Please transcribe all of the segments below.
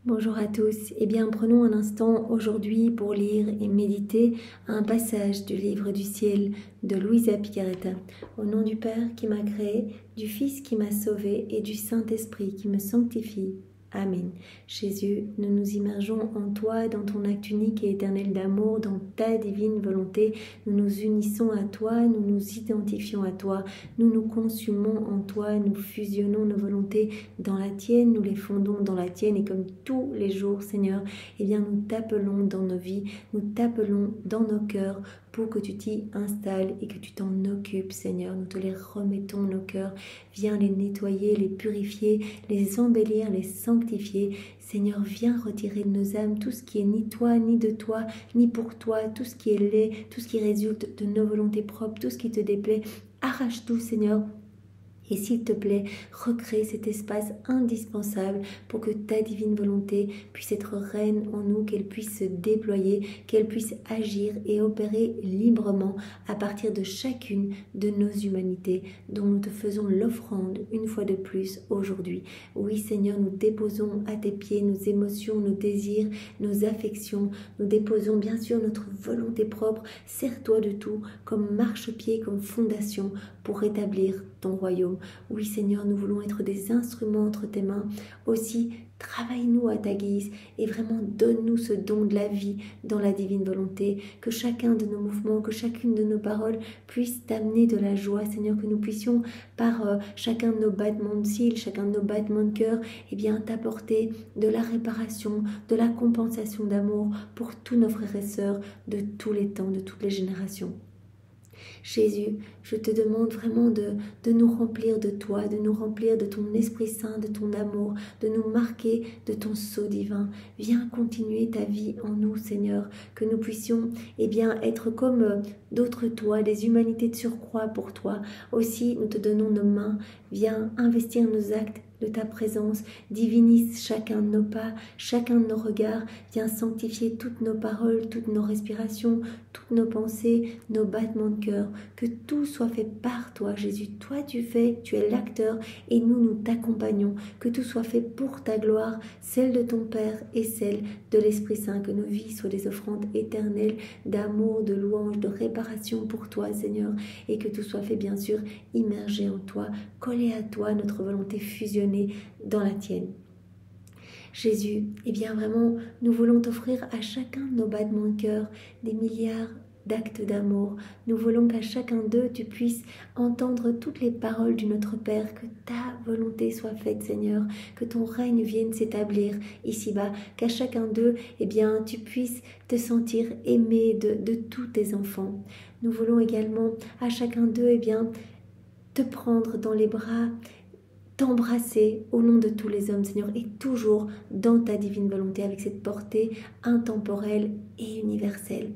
Bonjour à tous. Eh bien, prenons un instant aujourd'hui pour lire et méditer un passage du livre du ciel de Luisa Picaretta. Au nom du Père qui m'a créé, du Fils qui m'a sauvé et du Saint-Esprit qui me sanctifie. Amen. Jésus, nous nous immergeons en toi, dans ton acte unique et éternel d'amour, dans ta divine volonté. Nous nous unissons à toi, nous nous identifions à toi, nous nous consumons en toi, nous fusionnons nos volontés dans la tienne, nous les fondons dans la tienne et comme tous les jours, Seigneur, eh bien nous t'appelons dans nos vies, nous t'appelons dans nos cœurs pour que tu t'y installes et que tu t'en occupes, Seigneur. Nous te les remettons, nos cœurs. Viens les nettoyer, les purifier, les embellir, les sanctifier. Seigneur, viens retirer de nos âmes tout ce qui est ni toi, ni de toi, ni pour toi, tout ce qui est laid, tout ce qui résulte de nos volontés propres, tout ce qui te déplaît. Arrache tout, Seigneur. Et s'il te plaît, recrée cet espace indispensable pour que ta divine volonté puisse être reine en nous, qu'elle puisse se déployer, qu'elle puisse agir et opérer librement à partir de chacune de nos humanités dont nous te faisons l'offrande une fois de plus aujourd'hui. Oui Seigneur, nous déposons à tes pieds nos émotions, nos désirs, nos affections. Nous déposons bien sûr notre volonté propre. Sers-toi de tout comme marchepied, comme fondation pour rétablir ton royaume. Oui Seigneur, nous voulons être des instruments entre tes mains. Aussi, travaille-nous à ta guise et vraiment donne-nous ce don de la vie dans la divine volonté. Que chacun de nos mouvements, que chacune de nos paroles puisse t'amener de la joie, Seigneur, que nous puissions par chacun de nos battements de cils, chacun de nos battements de cœur, eh bien t'apporter de la réparation, de la compensation d'amour pour tous nos frères et sœurs de tous les temps, de toutes les générations. Jésus, je te demande vraiment de nous remplir de toi, de nous remplir de ton Esprit Saint, de ton amour, de nous marquer de ton sceau divin. Viens continuer ta vie en nous, Seigneur, que nous puissions être comme d'autres toi, des humanités de surcroît pour toi. Aussi, nous te donnons nos mains. Viens investir nos actes de ta présence, divinise chacun de nos pas, chacun de nos regards, viens sanctifier toutes nos paroles, toutes nos respirations, toutes nos pensées, nos battements de cœur, que tout soit fait par toi, Jésus. Toi tu fais, tu es l'acteur et nous t'accompagnons, que tout soit fait pour ta gloire, celle de ton Père et celle de l'Esprit Saint, que nos vies soient des offrandes éternelles d'amour, de louange, de réparation pour toi, Seigneur, et que tout soit fait bien sûr immergé en toi, collé à toi, notre volonté fusionnée dans la tienne. Jésus, vraiment, nous voulons t'offrir à chacun de nos battements de cœur des milliards d'actes d'amour. Nous voulons qu'à chacun d'eux, tu puisses entendre toutes les paroles du Notre Père, que ta volonté soit faite, Seigneur, que ton règne vienne s'établir ici-bas, qu'à chacun d'eux, tu puisses te sentir aimé de tous tes enfants. Nous voulons également à chacun d'eux, te prendre dans les bras, t'embrasser au nom de tous les hommes, Seigneur, et toujours dans ta divine volonté avec cette portée intemporelle et universelle.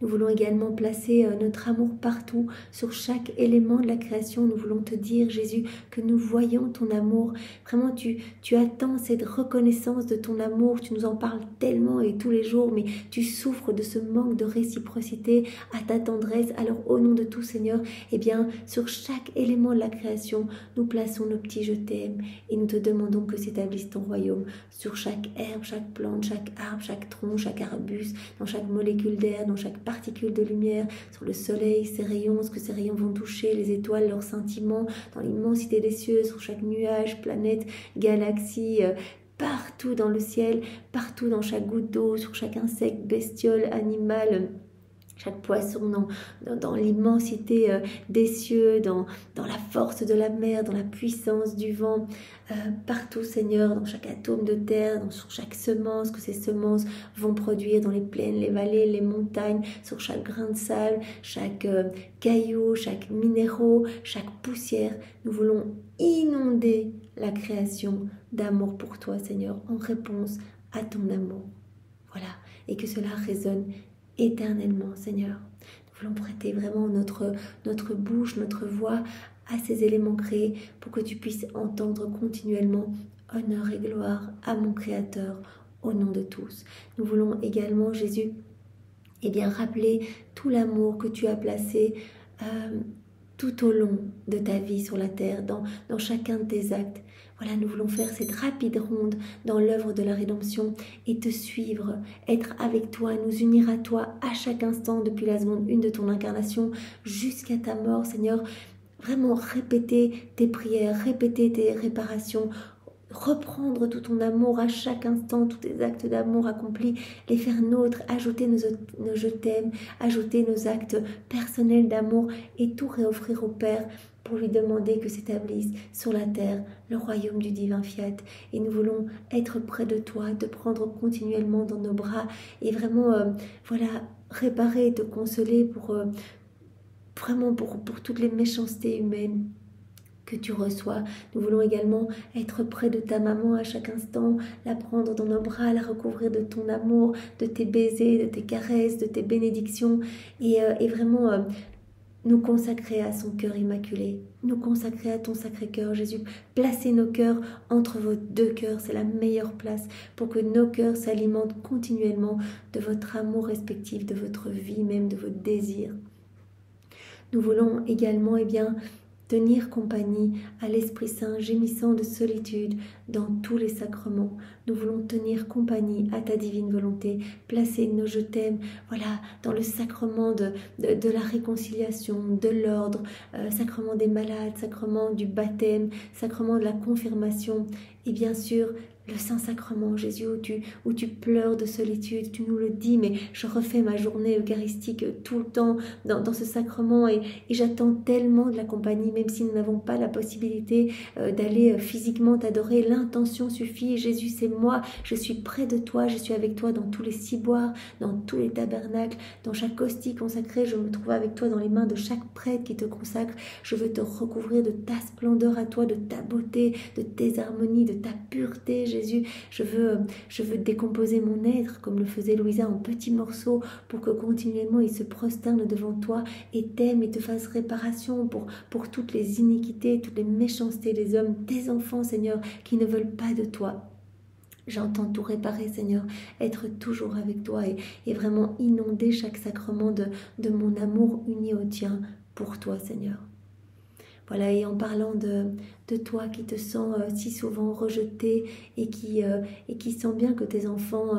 Nous voulons également placer notre amour partout, sur chaque élément de la création. Nous voulons te dire, Jésus, que nous voyons ton amour. Vraiment, tu attends cette reconnaissance de ton amour. Tu nous en parles tellement et tous les jours, mais tu souffres de ce manque de réciprocité à ta tendresse. Alors, au nom de tout, Seigneur, sur chaque élément de la création, nous plaçons nos petits je t'aime et nous te demandons que s'établisse ton royaume sur chaque herbe, chaque plante, chaque arbre, chaque tronc, chaque arbuste, dans chaque molécule d'air, dans chaque particules de lumière, sur le soleil, ses rayons, ce que ces rayons vont toucher, les étoiles, leurs scintillements, dans l'immensité des cieux, sur chaque nuage, planète, galaxie, partout dans le ciel, partout dans chaque goutte d'eau, sur chaque insecte, bestiole, animal, chaque poisson, dans l'immensité des cieux, dans la force de la mer, dans la puissance du vent, partout Seigneur, dans chaque atome de terre, sur chaque semence, que ces semences vont produire dans les plaines, les vallées, les montagnes, sur chaque grain de sable, chaque caillou, chaque minéraux, chaque poussière. Nous voulons inonder la création d'amour pour toi Seigneur, en réponse à ton amour. Voilà, et que cela résonne éternellement, Seigneur. Nous voulons prêter vraiment notre bouche, notre voix à ces éléments créés pour que tu puisses entendre continuellement honneur et gloire à mon Créateur au nom de tous. Nous voulons également, Jésus, rappeler tout l'amour que tu as placé tout au long de ta vie sur la terre, dans chacun de tes actes. Voilà, nous voulons faire cette rapide ronde dans l'œuvre de la rédemption et te suivre, être avec toi, nous unir à toi à chaque instant depuis la seconde 1 de ton incarnation jusqu'à ta mort, Seigneur. Vraiment répéter tes prières, répéter tes réparations, reprendre tout ton amour à chaque instant, tous tes actes d'amour accomplis, les faire nôtres, ajouter nos je t'aime, ajouter nos actes personnels d'amour et tout réoffrir au Père pour lui demander que s'établisse sur la terre le royaume du divin fiat. Et nous voulons être près de toi, te prendre continuellement dans nos bras et vraiment, voilà, réparer et te consoler pour vraiment pour toutes les méchancetés humaines que tu reçois. Nous voulons également être près de ta maman à chaque instant, la prendre dans nos bras, la recouvrir de ton amour, de tes baisers, de tes caresses, de tes bénédictions et vraiment nous consacrer à son cœur immaculé, nous consacrer à ton sacré cœur, Jésus. Placer nos cœurs entre vos deux cœurs, c'est la meilleure place pour que nos cœurs s'alimentent continuellement de votre amour respectif, de votre vie, même de votre désir. Nous voulons également, tenir compagnie à l'Esprit Saint gémissant de solitude dans tous les sacrements. Nous voulons tenir compagnie à ta divine volonté, placer nos je t'aime, voilà, dans le sacrement de la réconciliation, de l'ordre, sacrement des malades, sacrement du baptême, sacrement de la confirmation et bien sûr le Saint-Sacrement, Jésus, où tu pleures de solitude, tu nous le dis, mais je refais ma journée eucharistique tout le temps dans ce sacrement et j'attends tellement de la compagnie, même si nous n'avons pas la possibilité d'aller physiquement t'adorer, l'intention suffit. Jésus, c'est moi, je suis près de toi, je suis avec toi dans tous les ciboires, dans tous les tabernacles, dans chaque hostie consacrée, je me trouve avec toi dans les mains de chaque prêtre qui te consacre. Je veux te recouvrir de ta splendeur à toi, de ta beauté, de tes harmonies, de ta pureté, Jésus. Je veux décomposer mon être comme le faisait Louisa en petits morceaux pour que continuellement il se prosterne devant toi et t'aime et te fasse réparation pour toutes les iniquités, toutes les méchancetés des hommes, tes enfants, Seigneur, qui ne veulent pas de toi. J'entends tout réparer, Seigneur, être toujours avec toi et vraiment inonder chaque sacrement de mon amour uni au tien pour toi, Seigneur. Voilà, et en parlant de toi qui te sens si souvent rejeté et qui sent bien que tes enfants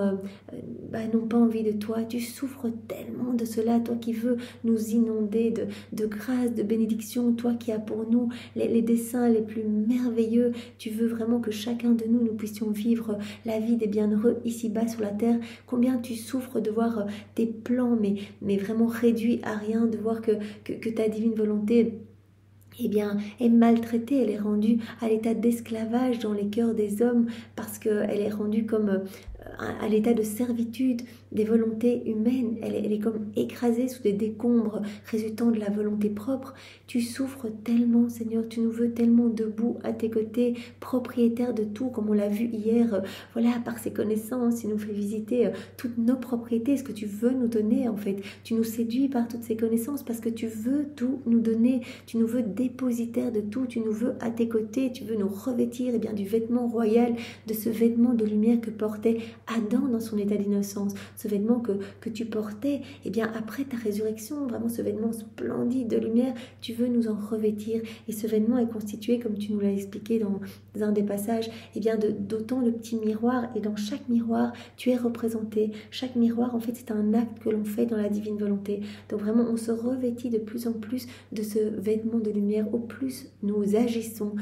n'ont pas envie de toi, tu souffres tellement de cela, toi qui veux nous inonder de grâce, de bénédiction, toi qui as pour nous les desseins les plus merveilleux, tu veux vraiment que chacun de nous puissions vivre la vie des bienheureux ici-bas sur la terre. Combien tu souffres de voir tes plans, mais vraiment réduits à rien, de voir que ta divine volonté est maltraitée, elle est rendue à l'état d'esclavage dans les cœurs des hommes parce qu'elle est rendue comme à l'état de servitude des volontés humaines. Elle est comme écrasée sous des décombres résultant de la volonté propre. Tu souffres tellement, Seigneur, tu nous veux tellement debout à tes côtés, propriétaire de tout, comme on l'a vu hier. Voilà, par ses connaissances, il nous fait visiter toutes nos propriétés, ce que tu veux nous donner en fait. Tu nous séduis par toutes ces connaissances parce que tu veux tout nous donner. Tu nous veux dépositaire de tout, tu nous veux à tes côtés, tu veux nous revêtir du vêtement royal, de ce vêtement de lumière que portait Adam dans son état d'innocence, ce vêtement que tu portais après ta résurrection, vraiment ce vêtement splendide de lumière, tu veux nous en revêtir et ce vêtement est constitué, comme tu nous l'as expliqué dans un des passages, d'autant de petits miroirs et dans chaque miroir tu es représenté. Chaque miroir en fait c'est un acte que l'on fait dans la divine volonté, donc vraiment on se revêtit de plus en plus de ce vêtement de lumière au plus nous agissons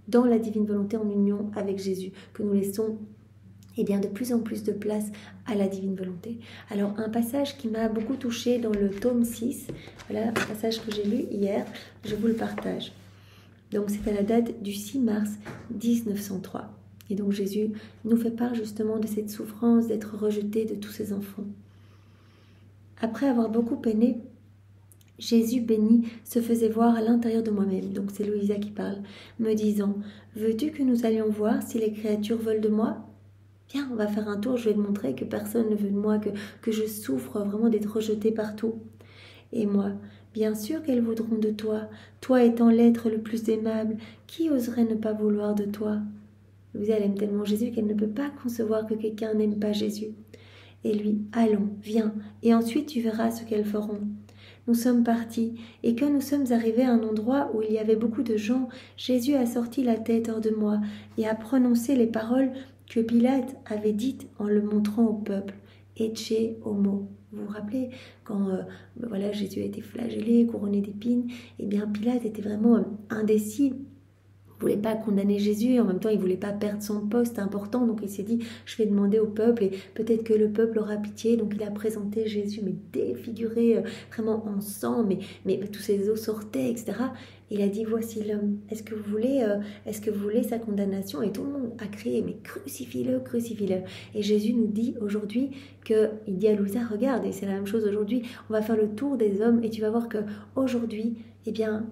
dans la divine volonté en union avec Jésus, que nous laissons de plus en plus de place à la divine volonté. Alors, un passage qui m'a beaucoup touchée dans le tome 6, voilà un passage que j'ai lu hier, je vous le partage. Donc, c'est à la date du 6 mars 1903. Et donc, Jésus nous fait part justement de cette souffrance d'être rejeté de tous ses enfants. Après avoir beaucoup peiné, Jésus béni se faisait voir à l'intérieur de moi-même, donc c'est Louisa qui parle, me disant « Veux-tu que nous allions voir si les créatures veulent de moi ?» Viens, on va faire un tour, je vais te montrer que personne ne veut de moi, que je souffre vraiment d'être rejetée partout. Et moi, bien sûr qu'elles voudront de toi, toi étant l'être le plus aimable, qui oserait ne pas vouloir de toi? Louisa, elle aime tellement Jésus qu'elle ne peut pas concevoir que quelqu'un n'aime pas Jésus. Et lui, allons, viens, et ensuite tu verras ce qu'elles feront. nous sommes partis, et quand nous sommes arrivés à un endroit où il y avait beaucoup de gens, Jésus a sorti la tête hors de moi et a prononcé les paroles que Pilate avait dites en le montrant au peuple. Ecce homo. Vous vous rappelez, quand voilà, Jésus a été flagellé, couronné d'épines, eh bien Pilate était vraiment indécis. Il ne voulait pas condamner Jésus, et en même temps il ne voulait pas perdre son poste important, donc il s'est dit je vais demander au peuple et peut-être que le peuple aura pitié, donc il a présenté Jésus mais défiguré, vraiment en sang, mais tous ses os sortaient, etc. Il a dit voici l'homme, est-ce que vous voulez sa condamnation? Et tout le monde a crié mais crucifie-le, crucifie-le. Et Jésus nous dit aujourd'hui il dit à Louisa regarde, et c'est la même chose aujourd'hui, on va faire le tour des hommes et tu vas voir que aujourd'hui, eh bien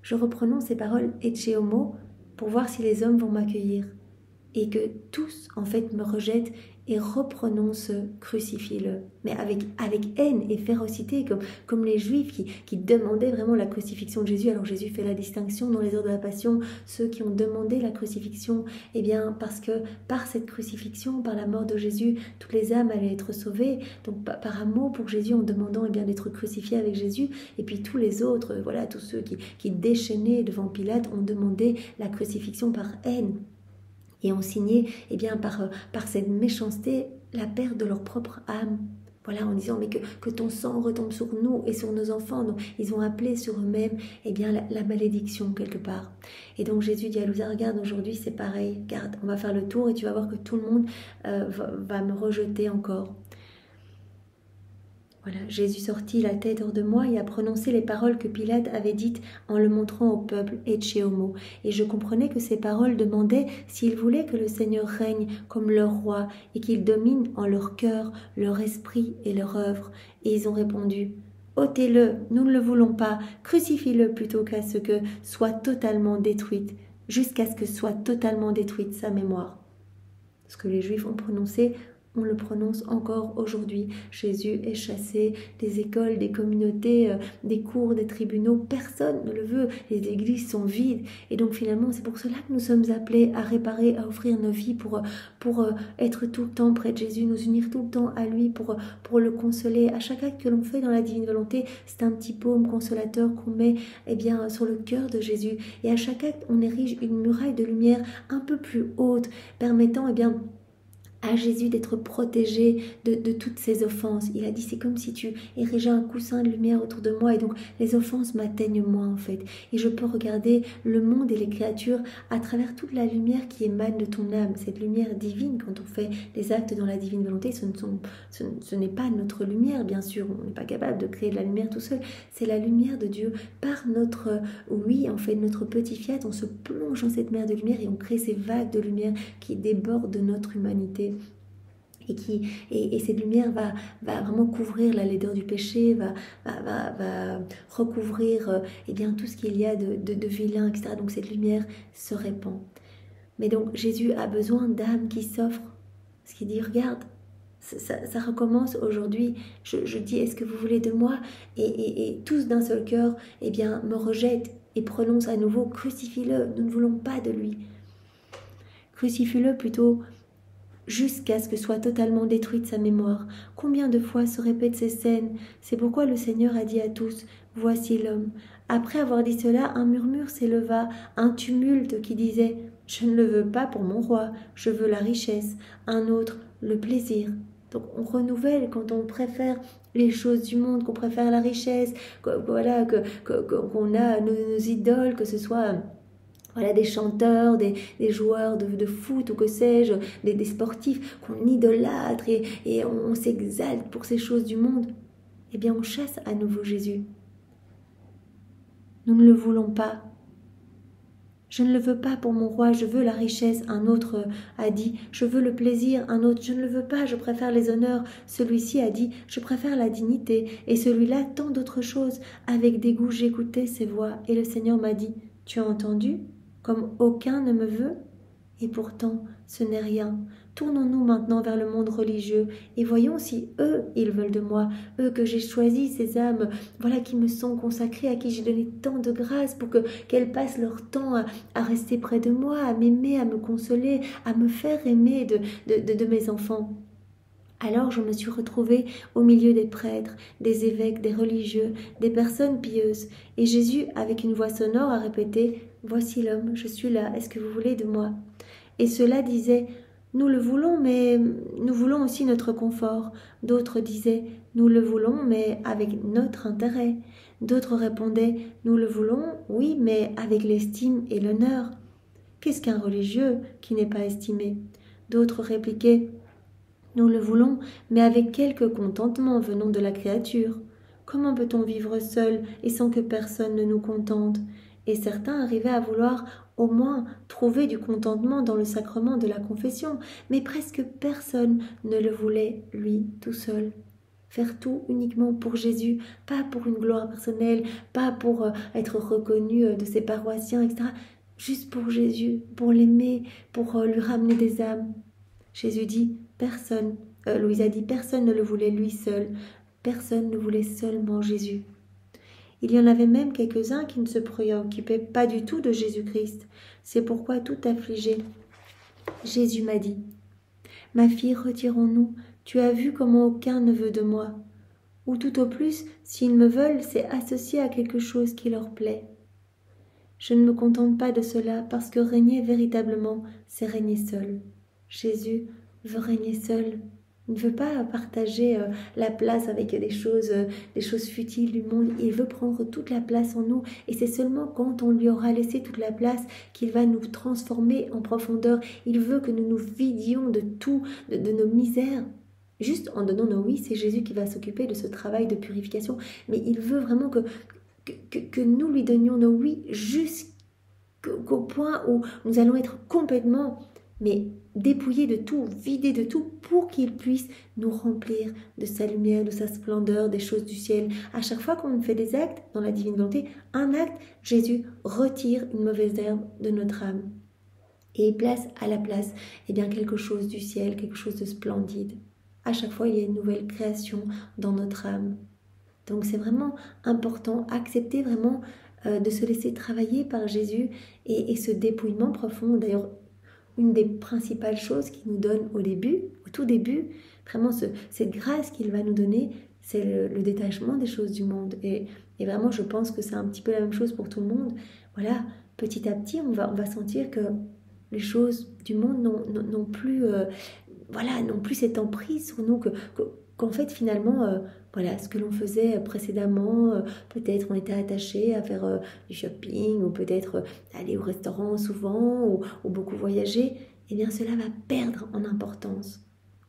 je reprenons ces paroles ecce homo pour voir si les hommes vont m'accueillir. Et que tous, en fait, me rejettent et reprenons ce crucifie-le. Mais avec haine et férocité, comme les Juifs qui demandaient vraiment la crucifixion de Jésus. Alors Jésus fait la distinction dans les heures de la Passion, ceux qui ont demandé la crucifixion, eh bien parce que par cette crucifixion, par la mort de Jésus, toutes les âmes allaient être sauvées. Donc par amour pour Jésus, en demandant eh bien d'être crucifiés avec Jésus. Et puis tous les autres, voilà, tous ceux qui déchaînaient devant Pilate ont demandé la crucifixion par haine. Et ont signé, eh bien, par cette méchanceté, la perte de leur propre âme. Voilà, en disant, mais que ton sang retombe sur nous et sur nos enfants. Donc, ils ont appelé sur eux-mêmes, eh bien, la malédiction quelque part. Et donc, Jésus dit à Louisa, regarde, aujourd'hui, c'est pareil. Regarde, on va faire le tour et tu vas voir que tout le monde va me rejeter encore. Voilà, Jésus sortit la tête hors de moi et a prononcé les paroles que Pilate avait dites en le montrant au peuple, ecce homo. Et je comprenais que ces paroles demandaient s'ils voulaient que le Seigneur règne comme leur roi et qu'il domine en leur cœur, leur esprit et leur œuvre. Et ils ont répondu, ôtez-le, nous ne le voulons pas, crucifie-le plutôt qu'à ce que soit totalement détruite, jusqu'à ce que soit totalement détruite sa mémoire. Ce que les Juifs ont prononcé, on le prononce encore aujourd'hui. Jésus est chassé des écoles, des communautés, des cours, des tribunaux. Personne ne le veut. Les églises sont vides. Et donc finalement, c'est pour cela que nous sommes appelés à réparer, à offrir nos vies pour être tout le temps près de Jésus, nous unir tout le temps à lui pour le consoler. À chaque acte que l'on fait dans la divine volonté, c'est un petit baume consolateur qu'on met eh bien, sur le cœur de Jésus. Et à chaque acte, on érige une muraille de lumière un peu plus haute, permettant eh bien, à Jésus d'être protégé de toutes ces offenses. Il a dit, c'est comme si tu érigeais un coussin de lumière autour de moi et donc les offenses m'atteignent moins en fait. Et je peux regarder le monde et les créatures à travers toute la lumière qui émane de ton âme. Cette lumière divine, quand on fait les actes dans la divine volonté, ce n'est pas notre lumière, bien sûr. On n'est pas capable de créer de la lumière tout seul. C'est la lumière de Dieu. Par notre, oui, en fait, notre petit fiat, on se plonge dans cette mer de lumière et on crée ces vagues de lumière qui débordent de notre humanité. Et cette lumière va vraiment couvrir la laideur du péché, va recouvrir eh bien, tout ce qu'il y a de vilain, etc. Donc cette lumière se répand. Mais donc Jésus a besoin d'âmes qui s'offrent. Parce qu'il dit, regarde, ça recommence aujourd'hui. Je dis, est-ce que vous voulez de moi? Et tous d'un seul cœur eh bien, me rejettent et prononcent à nouveau, crucifie-le, nous ne voulons pas de lui. Crucifie-le plutôt jusqu'à ce que soit totalement détruite sa mémoire. Combien de fois se répètent ces scènes? C'est pourquoi le Seigneur a dit à tous, voici l'homme. Après avoir dit cela, un murmure s'éleva, un tumulte qui disait, je ne le veux pas pour mon roi, je veux la richesse. Un autre, le plaisir. Donc on renouvelle quand on préfère les choses du monde, qu'on préfère la richesse, voilà, qu'on a nos idoles, que ce soit voilà, des chanteurs, des joueurs de foot ou que sais-je, des sportifs qu'on idolâtre et on s'exalte pour ces choses du monde. Eh bien, on chasse à nouveau Jésus. Nous ne le voulons pas. Je ne le veux pas pour mon roi, je veux la richesse. Un autre a dit, je veux le plaisir. Un autre, je ne le veux pas, je préfère les honneurs. Celui-ci a dit, je préfère la dignité. Et celui-là, tant d'autres choses. Avec dégoût, j'écoutais ces voix. Et le Seigneur m'a dit, tu as entendu ? Comme aucun ne me veut, et pourtant ce n'est rien. Tournons-nous maintenant vers le monde religieux et voyons si eux, ils veulent de moi, eux que j'ai choisi, ces âmes, voilà qui me sont consacrées, à qui j'ai donné tant de grâce pour qu'elles passent leur temps à rester près de moi, à m'aimer, à me consoler, à me faire aimer de mes enfants. Alors je me suis retrouvée au milieu des prêtres, des évêques, des religieux, des personnes pieuses. Et Jésus, avec une voix sonore, a répété « Voici l'homme, je suis là, est-ce que vous voulez de moi ?» Et ceux-là disaient « Nous le voulons, mais nous voulons aussi notre confort. » D'autres disaient « Nous le voulons, mais avec notre intérêt. » D'autres répondaient « Nous le voulons, oui, mais avec l'estime et l'honneur. » Qu'est-ce qu'un religieux qui n'est pas estimé? D'autres répliquaient « Nous le voulons, mais avec quelque contentement venant de la créature. Comment peut-on vivre seul et sans que personne ne nous contente ?» Et certains arrivaient à vouloir au moins trouver du contentement dans le sacrement de la confession, mais presque personne ne le voulait, lui, tout seul. Faire tout uniquement pour Jésus, pas pour une gloire personnelle, pas pour être reconnu de ses paroissiens, etc. Juste pour Jésus, pour l'aimer, pour lui ramener des âmes. Jésus dit, Louise a dit, personne ne le voulait lui seul, personne ne voulait seulement Jésus. Il y en avait même quelques-uns qui ne se préoccupaient pas du tout de Jésus-Christ. C'est pourquoi, tout affligé, Jésus m'a dit, « Ma fille, retirons-nous, tu as vu comment aucun ne veut de moi. Ou tout au plus, s'ils me veulent, c'est associé à quelque chose qui leur plaît. Je ne me contente pas de cela, parce que régner véritablement, c'est régner seul. Jésus veut régner seul. Il ne veut pas partager la place avec des choses futiles du monde. Il veut prendre toute la place en nous. Et c'est seulement quand on lui aura laissé toute la place qu'il va nous transformer en profondeur. Il veut que nous nous vidions de tout, de nos misères. Juste en donnant nos oui, c'est Jésus qui va s'occuper de ce travail de purification. Mais il veut vraiment que nous lui donnions nos oui jusqu'au point où nous allons être complètement dépouillés de tout, vidés de tout, pour qu'il puisse nous remplir de sa lumière, de sa splendeur, des choses du ciel. À chaque fois qu'on fait des actes dans la divine volonté, un acte, Jésus retire une mauvaise herbe de notre âme et il place à la place quelque chose du ciel, quelque chose de splendide. À chaque fois, il y a une nouvelle création dans notre âme. Donc c'est vraiment important, accepter vraiment de se laisser travailler par Jésus et ce dépouillement profond. D'ailleurs, une des principales choses qu'il nous donne au tout début, vraiment cette grâce qu'il va nous donner, c'est le détachement des choses du monde. Et vraiment, je pense que c'est un petit peu la même chose pour tout le monde. Voilà, petit à petit, on va sentir que les choses du monde n'ont plus cette emprise sur nous, qu'en fait, finalement, ce que l'on faisait précédemment, peut-être on était attaché à faire du shopping, ou peut-être aller au restaurant souvent, ou beaucoup voyager, cela va perdre en importance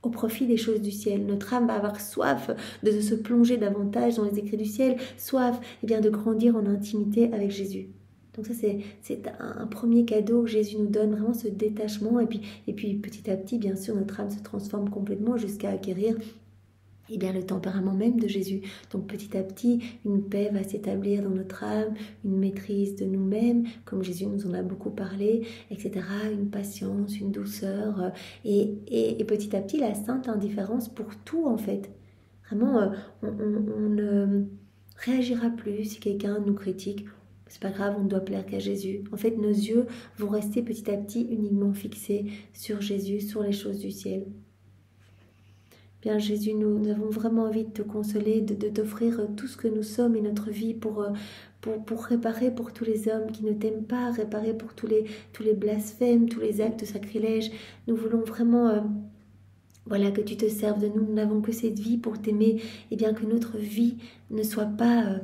au profit des choses du ciel. Notre âme va avoir soif de se plonger davantage dans les écrits du ciel, soif de grandir en intimité avec Jésus. Donc ça, c'est un premier cadeau que Jésus nous donne, vraiment ce détachement. Et puis petit à petit, bien sûr, notre âme se transforme complètement jusqu'à acquérir le tempérament même de Jésus. Donc petit à petit, une paix va s'établir dans notre âme, une maîtrise de nous-mêmes, comme Jésus nous en a beaucoup parlé, etc. Une patience, une douceur, et petit à petit, la sainte indifférence pour tout, en fait. Vraiment, on ne réagira plus si quelqu'un nous critique. C'est pas grave, on ne doit plaire qu'à Jésus. En fait, nos yeux vont rester petit à petit uniquement fixés sur Jésus, sur les choses du ciel. Bien, Jésus, nous avons vraiment envie de te consoler, de t'offrir tout ce que nous sommes et notre vie pour réparer pour tous les hommes qui ne t'aiment pas, réparer pour tous les blasphèmes, tous les actes sacrilèges. Nous voulons vraiment que tu te serves de nous. Nous n'avons que cette vie pour t'aimer, que notre vie ne soit pas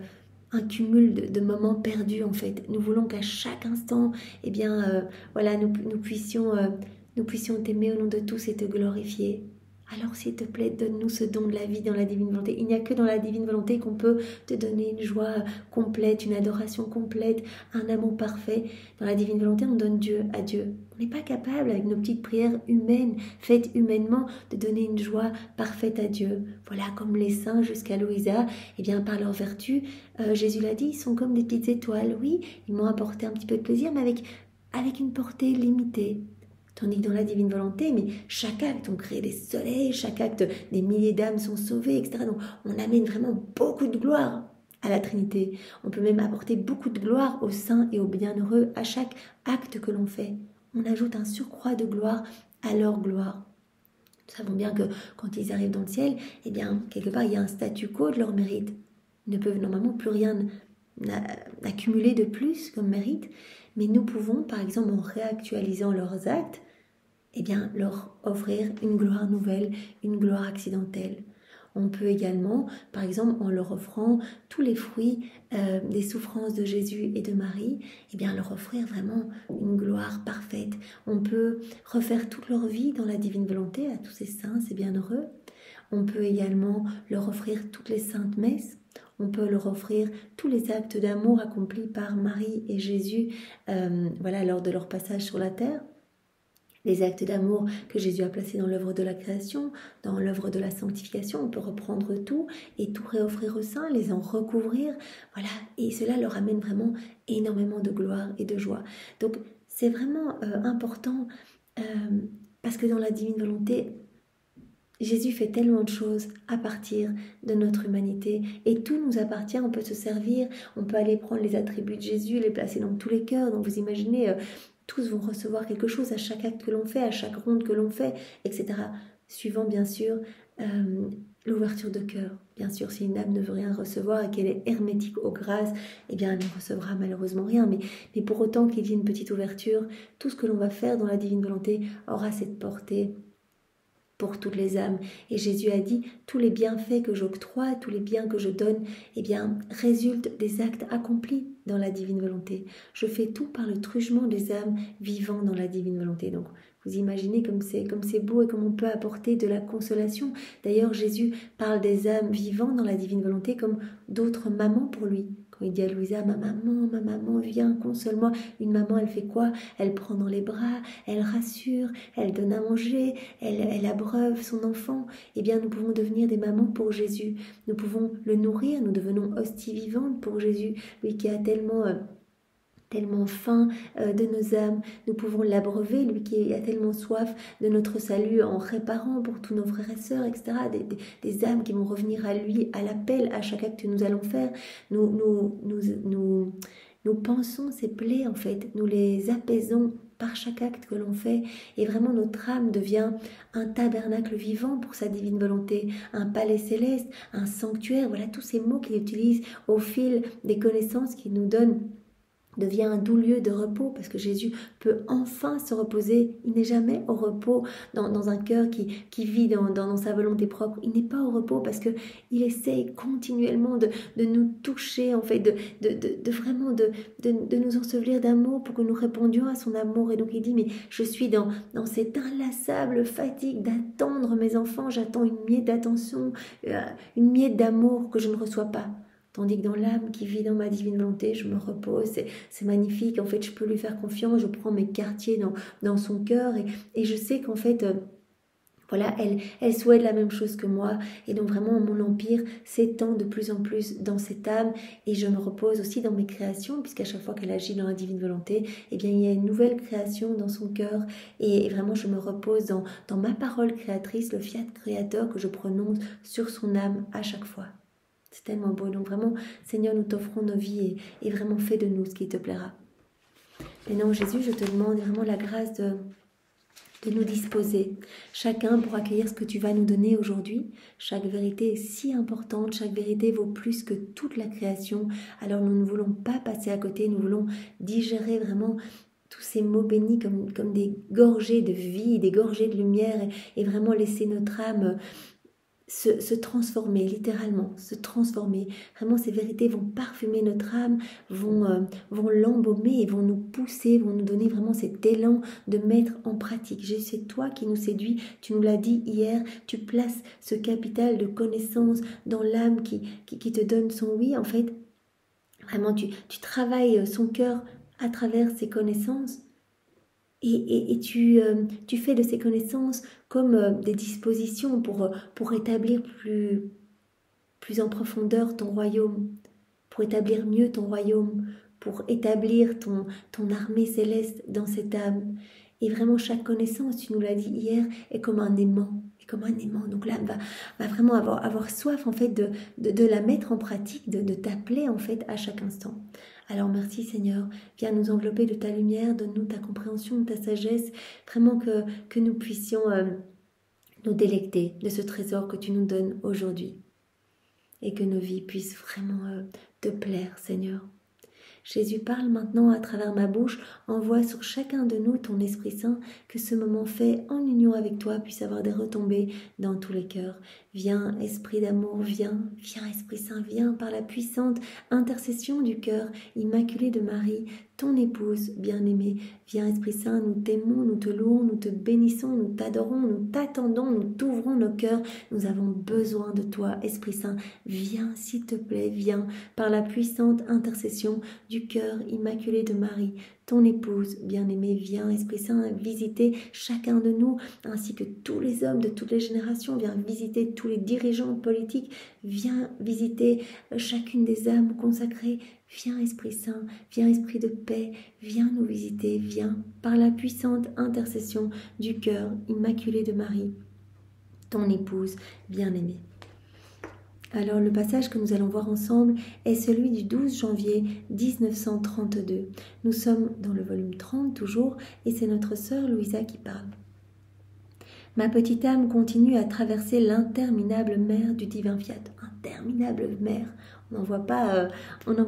un cumul de moments perdus, en fait. Nous voulons qu'à chaque instant, nous puissions t'aimer au nom de tous et te glorifier. Alors, s'il te plaît, donne-nous ce don de la vie dans la divine volonté. Il n'y a que dans la divine volonté qu'on peut te donner une joie complète, une adoration complète, un amour parfait. Dans la divine volonté, on donne Dieu à Dieu. On n'est pas capable, avec nos petites prières humaines, faites humainement, de donner une joie parfaite à Dieu. Voilà, comme les saints jusqu'à Louisa, par leur vertu, Jésus l'a dit, ils sont comme des petites étoiles. Oui, ils m'ont apporté un petit peu de plaisir, mais avec une portée limitée. Tandis que dans la divine volonté, chaque acte, on crée des soleils, chaque acte, des milliers d'âmes sont sauvées, etc. Donc, on amène vraiment beaucoup de gloire à la Trinité. On peut même apporter beaucoup de gloire aux saints et aux bienheureux à chaque acte que l'on fait. On ajoute un surcroît de gloire à leur gloire. savons bien que quand ils arrivent dans le ciel, eh bien, quelque part, il y a un statu quo de leur mérite. Ils ne peuvent normalement plus rien accumuler de plus comme mérite, mais nous pouvons, par exemple, en réactualisant leurs actes, eh bien, leur offrir une gloire nouvelle, une gloire accidentelle. On peut également, par exemple, en leur offrant tous les fruits des souffrances de Jésus et de Marie, eh bien, leur offrir vraiment une gloire parfaite. On peut refaire toute leur vie dans la divine volonté à tous ces saints, ces bienheureux. On peut également leur offrir toutes les saintes messes. On peut leur offrir tous les actes d'amour accomplis par Marie et Jésus lors de leur passage sur la terre. Les actes d'amour que Jésus a placés dans l'œuvre de la création, dans l'œuvre de la sanctification, on peut reprendre tout et tout réoffrir aux saints, les en recouvrir, voilà, et cela leur amène vraiment énormément de gloire et de joie. Donc c'est vraiment important parce que dans la divine volonté, Jésus fait tellement de choses à partir de notre humanité et tout nous appartient, on peut se servir, on peut aller prendre les attributs de Jésus, les placer dans tous les cœurs, donc vous imaginez... tous vont recevoir quelque chose à chaque acte que l'on fait, à chaque ronde que l'on fait, etc. Suivant bien sûr l'ouverture de cœur. Bien sûr, si une âme ne veut rien recevoir et qu'elle est hermétique aux grâces, eh bien elle ne recevra malheureusement rien. Mais pour autant qu'il y ait une petite ouverture, tout ce que l'on va faire dans la divine volonté aura cette portée pour toutes les âmes. Et Jésus a dit, tous les bienfaits que j'octroie, tous les biens que je donne, eh bien, résultent des actes accomplis dans la divine volonté. Je fais tout par le truchement des âmes vivant dans la divine volonté. Donc, vous imaginez comme c'est beau et comme on peut apporter de la consolation. D'ailleurs, Jésus parle des âmes vivant dans la divine volonté comme d'autres mamans pour lui. Quand il dit à Louisa, ma maman, viens, console-moi. Une maman, elle fait quoi? Elle prend dans les bras, elle rassure, elle donne à manger, elle abreuve son enfant. Eh bien, nous pouvons devenir des mamans pour Jésus. Nous pouvons le nourrir, nous devenons hosties vivantes pour Jésus, lui qui a tellement faim de nos âmes. Nous pouvons l'abreuver, lui qui a tellement soif de notre salut en réparant pour tous nos frères et sœurs, etc. Des âmes qui vont revenir à lui, à l'appel, à chaque acte que nous allons faire. Nous pensons ces plaies, en fait. Nous les apaisons par chaque acte que l'on fait. Et vraiment, notre âme devient un tabernacle vivant pour sa divine volonté, un palais céleste, un sanctuaire. Voilà tous ces mots qu'il utilise au fil des connaissances qu'il nous donne. Devient un doux lieu de repos parce que Jésus peut enfin se reposer. Il n'est jamais au repos dans un cœur qui vit dans sa volonté propre. Il n'est pas au repos parce qu'il essaye continuellement de nous toucher, en fait, de vraiment de nous ensevelir d'amour pour que nous répondions à son amour. Et donc il dit, mais je suis dans cette inlassable fatigue d'attendre mes enfants. J'attends une miette d'attention, une miette d'amour que je ne reçois pas. Tandis que dans l'âme qui vit dans ma divine volonté, je me repose, c'est magnifique. En fait, je peux lui faire confiance, je prends mes quartiers dans son cœur et je sais qu'en fait, elle souhaite la même chose que moi. Et donc vraiment, mon empire s'étend de plus en plus dans cette âme et je me repose aussi dans mes créations, puisqu'à chaque fois qu'elle agit dans la divine volonté, eh bien, il y a une nouvelle création dans son cœur et vraiment, je me repose dans ma parole créatrice, le fiat créateur que je prononce sur son âme à chaque fois. C'est tellement beau. Donc vraiment, Seigneur, nous t'offrons nos vies et vraiment fais de nous ce qui te plaira. Maintenant, Jésus, je te demande vraiment la grâce de nous disposer, chacun pour accueillir ce que tu vas nous donner aujourd'hui. Chaque vérité est si importante, chaque vérité vaut plus que toute la création. Alors nous ne voulons pas passer à côté, nous voulons digérer vraiment tous ces mots bénis comme des gorgées de vie, des gorgées de lumière et vraiment laisser notre âme se transformer, littéralement, se transformer. Vraiment, ces vérités vont parfumer notre âme, vont l'embaumer et vont nous pousser, vont nous donner vraiment cet élan de mettre en pratique. Jésus, c'est toi qui nous séduis, tu nous l'as dit hier, tu places ce capital de connaissance dans l'âme qui te donne son oui. En fait, vraiment, tu travailles son cœur à travers ces connaissances. Et tu fais de ces connaissances comme des dispositions pour établir plus en profondeur ton royaume, pour établir mieux ton royaume, pour établir ton armée céleste dans cette âme. Et vraiment, chaque connaissance, tu nous l'as dit hier, est comme un aimant. Donc l'âme va vraiment avoir soif en fait de la mettre en pratique, de t'appeler en fait à chaque instant. Alors merci Seigneur, viens nous envelopper de ta lumière, donne-nous ta compréhension, ta sagesse, vraiment que nous puissions nous délecter de ce trésor que tu nous donnes aujourd'hui. Et que nos vies puissent vraiment te plaire, Seigneur. Jésus, parle maintenant à travers ma bouche, envoie sur chacun de nous ton Esprit Saint, que ce moment fait en union avec toi puisse avoir des retombées dans tous les cœurs. Viens, Esprit d'amour, viens, viens, Esprit Saint, viens par la puissante intercession du cœur immaculé de Marie, ton épouse bien-aimée. Viens, Esprit Saint, nous t'aimons, nous te louons, nous te bénissons, nous t'adorons, nous t'attendons, nous t'ouvrons nos cœurs. Nous avons besoin de toi, Esprit Saint. Viens, s'il te plaît, viens par la puissante intercession du cœur immaculé de Marie, ton épouse bien-aimée. Viens, Esprit Saint, visiter chacun de nous, ainsi que tous les hommes de toutes les générations. Viens visiter tous les dirigeants politiques. Viens visiter chacune des âmes consacrées. Viens, Esprit Saint, viens, Esprit de paix, viens nous visiter, viens par la puissante intercession du cœur immaculé de Marie, ton épouse bien-aimée. Alors le passage que nous allons voir ensemble est celui du 12 janvier 1932. Nous sommes dans le volume 30 toujours et c'est notre sœur Louisa qui parle. Ma petite âme continue à traverser l'interminable mer du divin fiat. Interminable mer. On n'en voit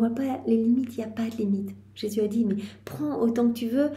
pas les limites, il n'y a pas de limite. Jésus a dit, mais prends autant que tu veux.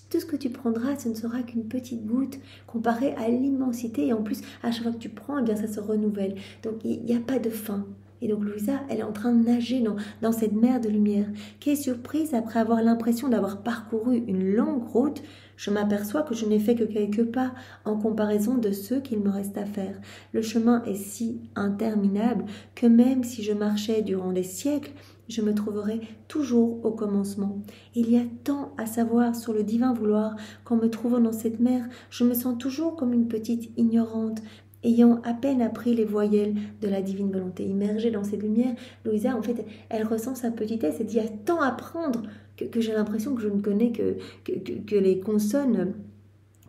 Tout ce que tu prendras, ce ne sera qu'une petite goutte comparée à l'immensité. Et en plus, à chaque fois que tu prends, eh bien, ça se renouvelle. Donc, il n'y a pas de fin. Et donc, Louisa, elle est en train de nager dans cette mer de lumière. Quelle surprise, après avoir l'impression d'avoir parcouru une longue route, je m'aperçois que je n'ai fait que quelques pas en comparaison de ceux qu'il me reste à faire. Le chemin est si interminable que même si je marchais durant des siècles, je me trouverai toujours au commencement. Il y a tant à savoir sur le divin vouloir qu'en me trouvant dans cette mer, je me sens toujours comme une petite ignorante, ayant à peine appris les voyelles de la divine volonté. Immergée dans cette lumière, Louisa, en fait, elle ressent sa petitesse, elle dit, il y a tant à apprendre que j'ai l'impression que je ne connais que les consonnes,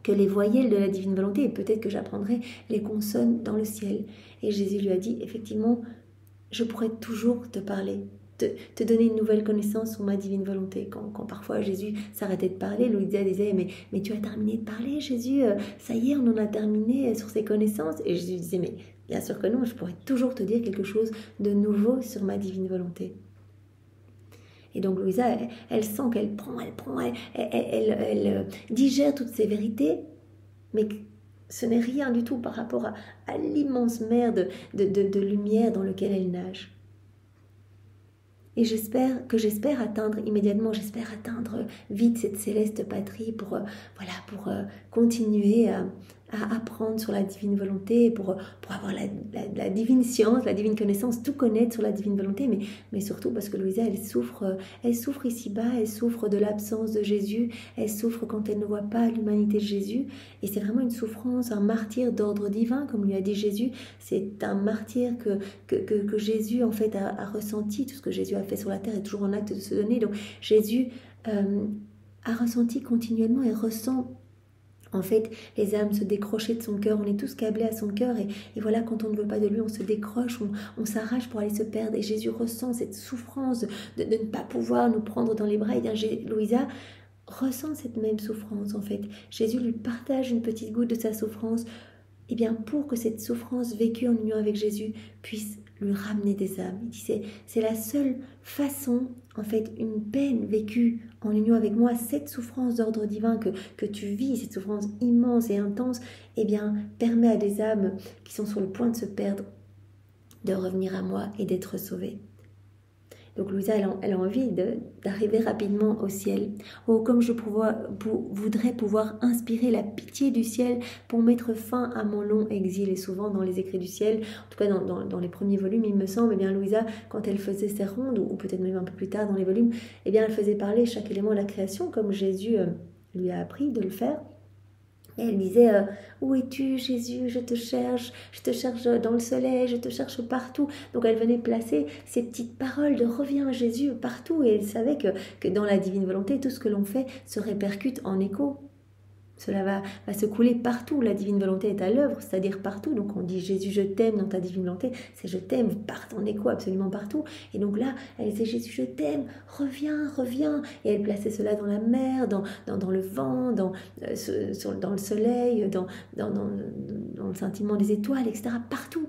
que les voyelles de la divine volonté, et peut-être que j'apprendrai les consonnes dans le ciel. Et Jésus lui a dit, effectivement, je pourrais toujours te parler, te donner une nouvelle connaissance sur ma divine volonté. Quand parfois Jésus s'arrêtait de parler, Louisa disait, mais tu as terminé de parler, Jésus, ça y est, on en a terminé sur ces connaissances. Et Jésus disait, mais bien sûr que non, je pourrais toujours te dire quelque chose de nouveau sur ma divine volonté. Et donc Louisa, elle sent qu'elle prend, elle digère toutes ces vérités, mais ce n'est rien du tout par rapport à l'immense mer de lumière dans laquelle elle nage. Et j'espère atteindre immédiatement, j'espère atteindre vite cette céleste patrie pour continuer à apprendre sur la divine volonté, pour avoir la divine science, la divine connaissance, tout connaître sur la divine volonté, mais surtout parce que Louisa, elle souffre ici-bas, elle souffre de l'absence de Jésus, elle souffre quand elle ne voit pas l'humanité de Jésus, et c'est vraiment une souffrance, un martyre d'ordre divin, comme lui a dit Jésus, c'est un martyre que Jésus en fait a ressenti. Tout ce que Jésus a fait sur la terre est toujours en acte de se donner, donc Jésus a ressenti continuellement et ressent. En fait, les âmes se décrochaient de son cœur, on est tous câblés à son cœur et voilà, quand on ne veut pas de lui, on se décroche, on s'arrache pour aller se perdre et Jésus ressent cette souffrance de ne pas pouvoir nous prendre dans les bras. Et bien Louisa ressent cette même souffrance en fait. Jésus lui partage une petite goutte de sa souffrance, et bien pour que cette souffrance vécue en union avec Jésus puisse lui ramener des âmes. Il dit c'est la seule façon, en fait, une peine vécue en union avec moi, cette souffrance d'ordre divin que tu vis, cette souffrance immense et intense, eh bien, permet à des âmes qui sont sur le point de se perdre de revenir à moi et d'être sauvées. Donc Louisa, elle a envie d'arriver rapidement au ciel. Oh, comme je voudrais pouvoir inspirer la pitié du ciel pour mettre fin à mon long exil. Et souvent dans les écrits du ciel, en tout cas dans les premiers volumes, il me semble, eh bien Louisa, quand elle faisait ses rondes, ou peut-être même un peu plus tard dans les volumes, eh bien elle faisait parler chaque élément de la création, comme Jésus lui a appris de le faire. Et elle disait, où es-tu Jésus, je te cherche dans le soleil, je te cherche partout. Donc elle venait placer ces petites paroles de reviens Jésus partout. Et elle savait que dans la divine volonté, tout ce que l'on fait se répercute en écho. Cela va se couler partout. La divine volonté est à l'œuvre, c'est-à-dire partout. Donc on dit Jésus, je t'aime dans ta divine volonté. C'est je t'aime, en écho absolument partout. Et donc là, elle disait Jésus, je t'aime, reviens, reviens. Et elle plaçait cela dans la mer, dans le vent, dans le soleil, dans le scintillement des étoiles, etc. Partout.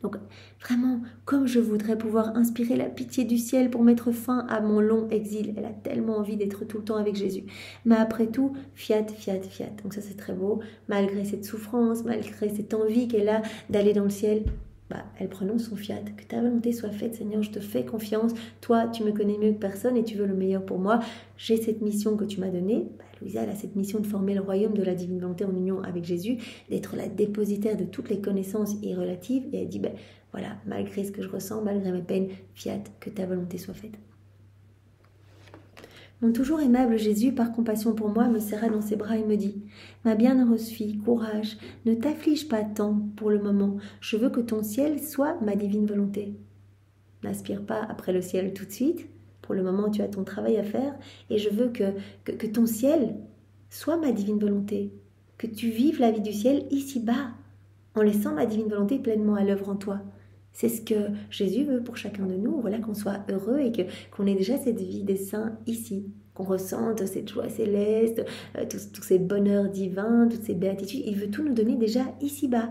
Donc vraiment, comme je voudrais pouvoir inspirer la pitié du ciel pour mettre fin à mon long exil. Elle a tellement envie d'être tout le temps avec Jésus. Mais après tout, fiat, fiat, fiat. Donc ça c'est très beau. Malgré cette souffrance, malgré cette envie qu'elle a d'aller dans le ciel, elle prononce son fiat. Que ta volonté soit faite, Seigneur, je te fais confiance. Toi, tu me connais mieux que personne et tu veux le meilleur pour moi. J'ai cette mission que tu m'as donnée. Louisa, elle a cette mission de former le royaume de la divine volonté en union avec Jésus, d'être la dépositaire de toutes les connaissances irrelatives. Et elle dit, voilà, malgré ce que je ressens, malgré mes peines, fiat, que ta volonté soit faite. Mon toujours aimable Jésus, par compassion pour moi, me serra dans ses bras et me dit « Ma bienheureuse fille, courage, ne t'afflige pas tant pour le moment. Je veux que ton ciel soit ma divine volonté. » N'aspire pas après le ciel tout de suite. Pour le moment, tu as ton travail à faire. Et je veux que ton ciel soit ma divine volonté. Que tu vives la vie du ciel ici-bas, en laissant ma divine volonté pleinement à l'œuvre en toi. C'est ce que Jésus veut pour chacun de nous, voilà, qu'on soit heureux et qu'on ait déjà cette vie des saints ici, qu'on ressente cette joie céleste, tous ces bonheurs divins, toutes ces béatitudes. Il veut tout nous donner déjà ici-bas.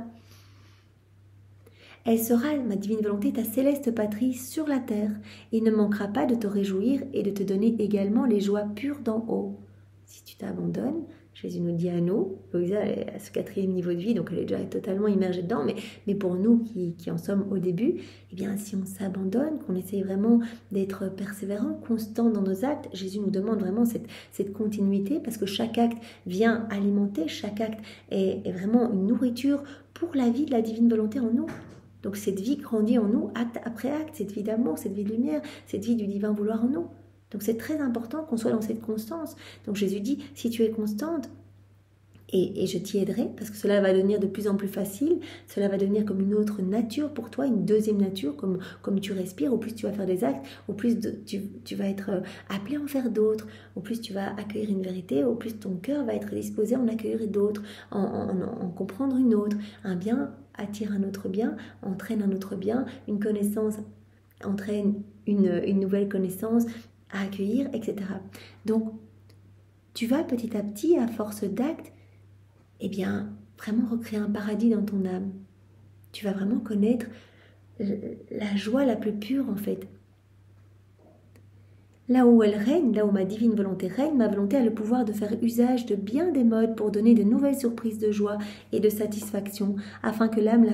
Elle sera, ma divine volonté, ta céleste patrie sur la terre. Il ne manquera pas de te réjouir et de te donner également les joies pures d'en haut. Si tu t'abandonnes, Jésus nous dit à nous, Louisa est à ce 4e niveau de vie, donc elle est déjà totalement immergée dedans, mais pour nous qui en sommes au début, eh bien si on s'abandonne, qu'on essaye vraiment d'être persévérant, constant dans nos actes, Jésus nous demande vraiment cette continuité, parce que chaque acte vient alimenter, chaque acte est vraiment une nourriture pour la vie de la divine volonté en nous. Donc cette vie grandit en nous, acte après acte, cette vie d'amour, cette vie de lumière, cette vie du divin vouloir en nous. Donc c'est très important qu'on soit dans cette constance. Donc Jésus dit, si tu es constante, et je t'y aiderai, parce que cela va devenir de plus en plus facile, cela va devenir comme une autre nature pour toi, une deuxième nature, comme tu respires, au plus tu vas faire des actes, au plus tu vas être appelé à en faire d'autres, au plus tu vas accueillir une vérité, au plus ton cœur va être disposé à en accueillir d'autres, en comprendre une autre. Un bien attire un autre bien, entraîne un autre bien, une connaissance entraîne une nouvelle connaissance à accueillir, etc. Donc, tu vas petit à petit, à force d'actes, eh bien, vraiment recréer un paradis dans ton âme. Tu vas vraiment connaître la joie la plus pure, en fait. Là où elle règne, là où ma divine volonté règne, ma volonté a le pouvoir de faire usage de bien des modes pour donner de nouvelles surprises de joie et de satisfaction, afin que l'âme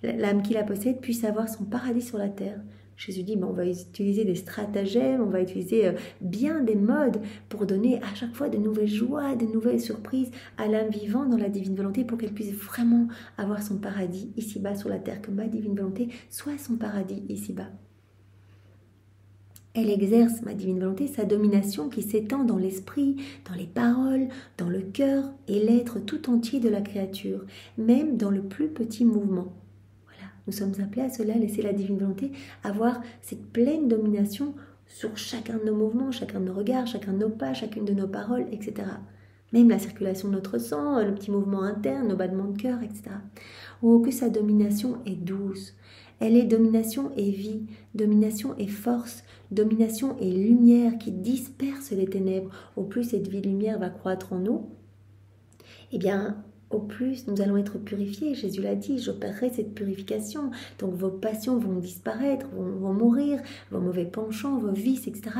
l'âme qui la possède puisse avoir son paradis sur la terre. Jésus dit, on va utiliser des stratagèmes, on va utiliser bien des modes pour donner à chaque fois de nouvelles joies, de nouvelles surprises à l'âme vivante dans la divine volonté pour qu'elle puisse vraiment avoir son paradis ici-bas sur la terre, que ma divine volonté soit son paradis ici-bas. Elle exerce, ma divine volonté, sa domination qui s'étend dans l'esprit, dans les paroles, dans le cœur et l'être tout entier de la créature, même dans le plus petit mouvement. Nous sommes appelés à cela, laisser la divine volonté avoir cette pleine domination sur chacun de nos mouvements, chacun de nos regards, chacun de nos pas, chacune de nos paroles, etc. Même la circulation de notre sang, le petit mouvement interne, nos battements de cœur, etc. Oh, que sa domination est douce. Elle est domination et vie, domination et force, domination et lumière qui disperse les ténèbres. Au plus cette vie de lumière va croître en nous, eh bien, au plus nous allons être purifiés. Jésus l'a dit, j'opérerai cette purification. Donc vos passions vont disparaître, vont mourir, vos mauvais penchants, vos vices, etc.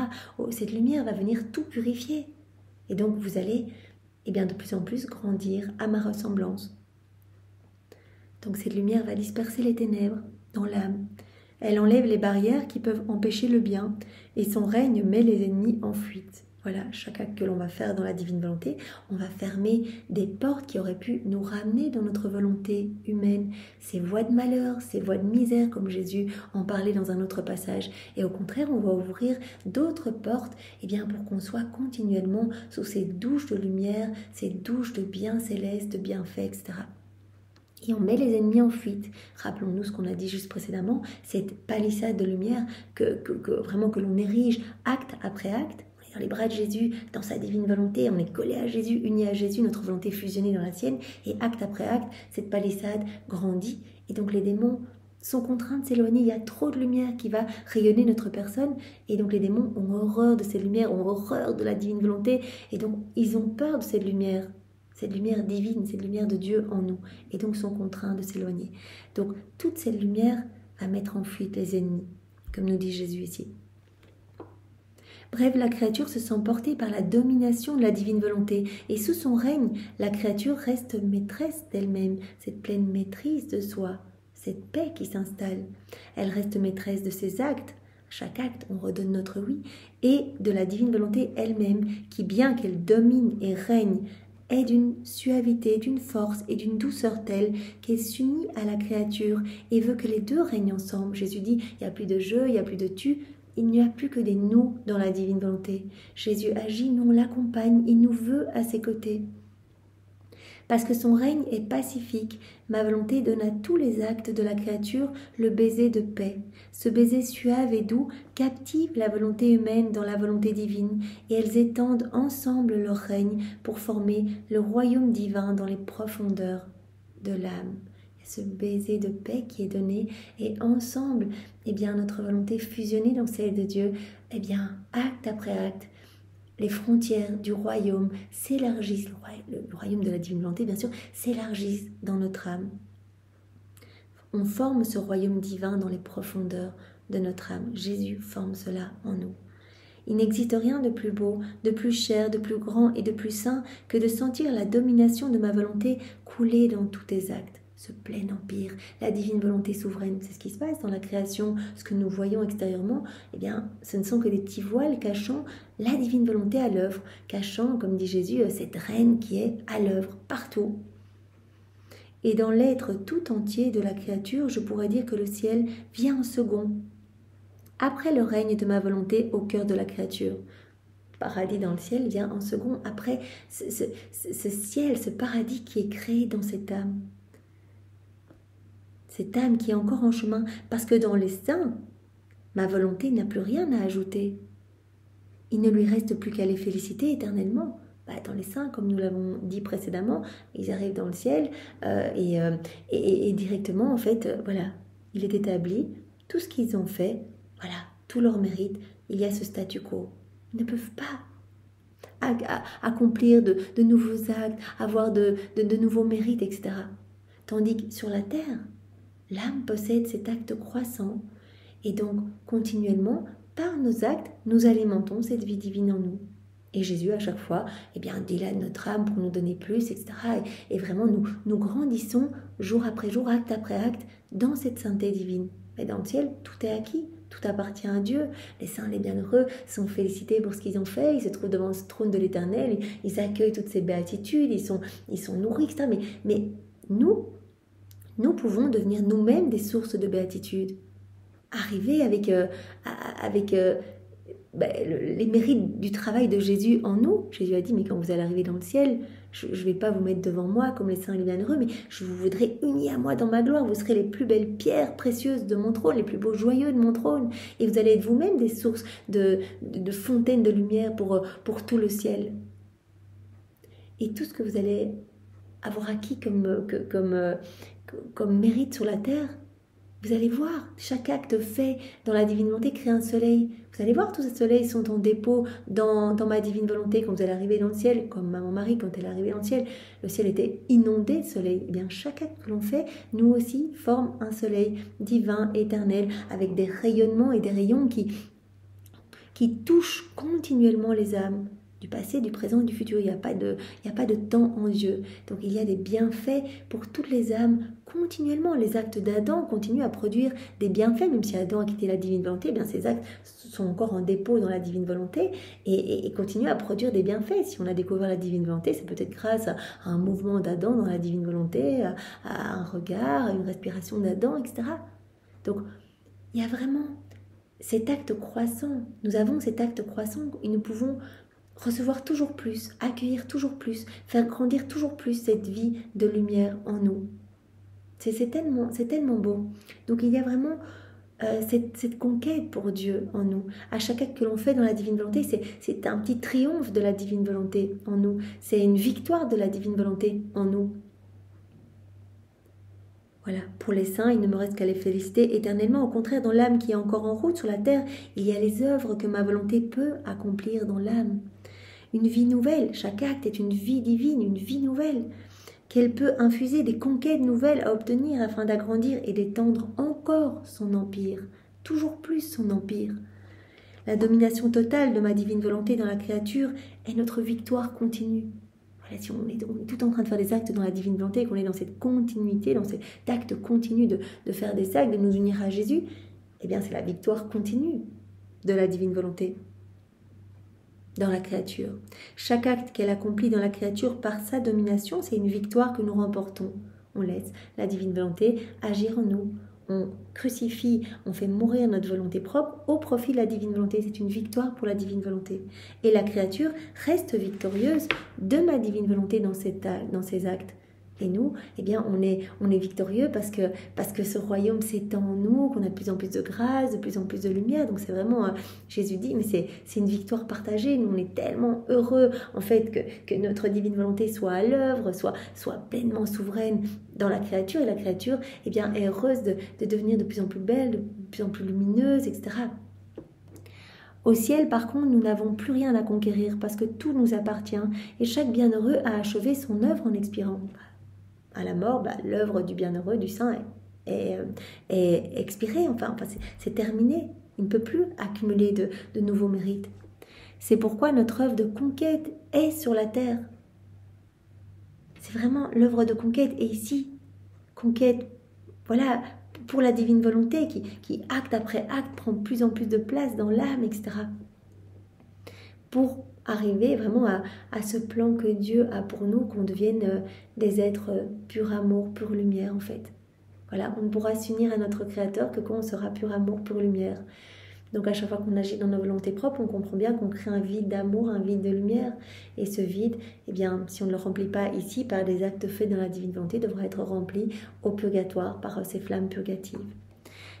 Cette lumière va venir tout purifier. Et donc vous allez de plus en plus grandir à ma ressemblance. Donc cette lumière va disperser les ténèbres dans l'âme. Elle enlève les barrières qui peuvent empêcher le bien et son règne met les ennemis en fuite. Voilà, chaque acte que l'on va faire dans la divine volonté, on va fermer des portes qui auraient pu nous ramener dans notre volonté humaine, ces voies de malheur, ces voies de misère, comme Jésus en parlait dans un autre passage. Et au contraire, on va ouvrir d'autres portes pour qu'on soit continuellement sous ces douches de lumière, ces douches de bien céleste, de bienfaits, etc. Et on met les ennemis en fuite. Rappelons-nous ce qu'on a dit juste précédemment, cette palissade de lumière que l'on érige acte après acte. dans les bras de Jésus, dans sa divine volonté, on est collé à Jésus, uni à Jésus, notre volonté fusionnée dans la sienne, et acte après acte, cette palissade grandit, et donc les démons sont contraints de s'éloigner, il y a trop de lumière qui va rayonner notre personne, et donc les démons ont horreur de cette lumière, ont horreur de la divine volonté, et donc ils ont peur de cette lumière divine, cette lumière de Dieu en nous, et donc sont contraints de s'éloigner. Donc toute cette lumière va mettre en fuite les ennemis, comme nous dit Jésus ici. Bref, la créature se sent portée par la domination de la divine volonté, et sous son règne, la créature reste maîtresse d'elle-même, cette pleine maîtrise de soi, cette paix qui s'installe. Elle reste maîtresse de ses actes. Chaque acte, on redonne notre oui, et de la divine volonté elle-même, qui bien qu'elle domine et règne, est d'une suavité, d'une force et d'une douceur telle qu'elle s'unit à la créature et veut que les deux règnent ensemble. Jésus dit, il n'y a plus de je, il n'y a plus de tu, il n'y a plus que des nous dans la divine volonté. Jésus agit, nous on l'accompagne, il nous veut à ses côtés. Parce que son règne est pacifique, ma volonté donne à tous les actes de la créature le baiser de paix. Ce baiser suave et doux captive la volonté humaine dans la volonté divine, et elles étendent ensemble leur règne pour former le royaume divin dans les profondeurs de l'âme. Ce baiser de paix qui est donné, et ensemble, notre volonté fusionnée dans celle de Dieu, acte après acte, les frontières du royaume s'élargissent, le royaume de la divine volonté, bien sûr, s'élargissent dans notre âme. On forme ce royaume divin dans les profondeurs de notre âme. Jésus forme cela en nous. Il n'existe rien de plus beau, de plus cher, de plus grand et de plus saint que de sentir la domination de ma volonté couler dans tous tes actes. Ce plein empire, la divine volonté souveraine, c'est ce qui se passe dans la création, ce que nous voyons extérieurement, ce ne sont que des petits voiles cachant la divine volonté à l'œuvre, cachant, comme dit Jésus, cette reine qui est à l'œuvre partout. Et dans l'être tout entier de la créature, je pourrais dire que le ciel vient en second, après le règne de ma volonté au cœur de la créature. Paradis dans le ciel vient en second, après ce ciel, ce paradis qui est créé dans cette âme. Cette âme qui est encore en chemin, parce que dans les saints, ma volonté n'a plus rien à ajouter. Il ne lui reste plus qu'à les féliciter éternellement. Dans les saints, comme nous l'avons dit précédemment, ils arrivent dans le ciel et directement, en fait, il est établi, tout ce qu'ils ont fait, tout leur mérite, il y a ce statu quo. Ils ne peuvent pas accomplir de nouveaux actes, avoir de nouveaux mérites, etc. Tandis que sur la terre, l'âme possède cet acte croissant, et donc continuellement, par nos actes, nous alimentons cette vie divine en nous. Et Jésus, à chaque fois, dilate notre âme pour nous donner plus, etc. Et vraiment, nous grandissons jour après jour, acte après acte, dans cette sainteté divine. Mais dans le ciel, tout est acquis, tout appartient à Dieu. Les saints, les bienheureux sont félicités pour ce qu'ils ont fait, ils se trouvent devant ce trône de l'Éternel, ils accueillent toutes ces béatitudes, ils sont nourris, etc. Mais nous pouvons devenir nous-mêmes des sources de béatitude. Arriver avec les mérites du travail de Jésus en nous. Jésus a dit, mais quand vous allez arriver dans le ciel, je ne vais pas vous mettre devant moi comme les saints et les bienheureux, mais je vous voudrais unis à moi dans ma gloire. Vous serez les plus belles pierres précieuses de mon trône, les plus beaux joyaux de mon trône. Et vous allez être vous-même des sources de fontaines de lumière pour tout le ciel. Et tout ce que vous allez avoir acquis comme mérite sur la terre, vous allez voir, chaque acte fait dans la divine volonté crée un soleil. Vous allez voir, tous ces soleils sont en dépôt dans ma divine volonté quand vous allez arriver dans le ciel, comme maman Marie quand elle est arrivée dans le ciel était inondé de soleil. Eh bien, chaque acte que l'on fait, nous aussi, forme un soleil divin, éternel, avec des rayonnements et des rayons qui touchent continuellement les âmes. Du passé, du présent, du futur. Il n'y a pas de temps en Dieu. Donc il y a des bienfaits pour toutes les âmes continuellement. Les actes d'Adam continuent à produire des bienfaits, même si Adam a quitté la divine volonté, ces actes sont encore en dépôt dans la divine volonté et continuent à produire des bienfaits. Si on a découvert la divine volonté, c'est peut-être grâce à un mouvement d'Adam dans la divine volonté, à un regard, à une respiration d'Adam, etc. Donc il y a vraiment cet acte croissant. Nous avons cet acte croissant et nous pouvons recevoir toujours plus, accueillir toujours plus, faire grandir toujours plus cette vie de lumière en nous. C'est tellement beau. Donc il y a vraiment cette conquête pour Dieu en nous. À chaque acte que l'on fait dans la divine volonté, c'est un petit triomphe de la divine volonté en nous. C'est une victoire de la divine volonté en nous. Voilà, pour les saints, il ne me reste qu'à les féliciter éternellement. Au contraire, dans l'âme qui est encore en route sur la terre, il y a les œuvres que ma volonté peut accomplir dans l'âme. Une vie nouvelle, chaque acte est une vie divine, une vie nouvelle, qu'elle peut infuser des conquêtes nouvelles à obtenir afin d'agrandir et d'étendre encore son empire, toujours plus son empire. La domination totale de ma divine volonté dans la créature est notre victoire continue. Voilà, si on est tout en train de faire des actes dans la divine volonté, qu'on est dans cette continuité, dans cet acte continu de faire des actes, de nous unir à Jésus, eh bien c'est la victoire continue de la divine volonté dans la créature. Chaque acte qu'elle accomplit dans la créature par sa domination, c'est une victoire que nous remportons. On laisse la divine volonté agir en nous. On crucifie, on fait mourir notre volonté propre au profit de la divine volonté. C'est une victoire pour la divine volonté. Et la créature reste victorieuse de ma divine volonté dans ces actes. Et nous, eh bien, on est victorieux parce que ce royaume s'étend en nous, qu'on a de plus en plus de grâce, de plus en plus de lumière. Donc c'est vraiment, Jésus dit, mais c'est une victoire partagée. Nous, on est tellement heureux, en fait, que notre divine volonté soit à l'œuvre, soit pleinement souveraine dans la créature. Et la créature, eh bien, est heureuse de devenir de plus en plus belle, de plus en plus lumineuse, etc. Au ciel, par contre, nous n'avons plus rien à conquérir parce que tout nous appartient et chaque bienheureux a achevé son œuvre en expirant. À la mort, l'œuvre du bienheureux, du saint, est expirée, enfin c'est terminé. Il ne peut plus accumuler de nouveaux mérites. C'est pourquoi notre œuvre de conquête est sur la terre. C'est vraiment l'œuvre de conquête est ici. Conquête, voilà, pour la divine volonté qui acte après acte prend de plus en plus de place dans l'âme, etc. Pour arriver vraiment à ce plan que Dieu a pour nous, qu'on devienne des êtres pur amour, pure lumière en fait. Voilà, on ne pourra s'unir à notre Créateur que quand on sera pur amour, pure lumière. Donc à chaque fois qu'on agit dans nos volontés propres, on comprend bien qu'on crée un vide d'amour, un vide de lumière. Et ce vide, eh bien, si on ne le remplit pas ici par des actes faits dans la divine volonté, devra être rempli au purgatoire par ces flammes purgatives.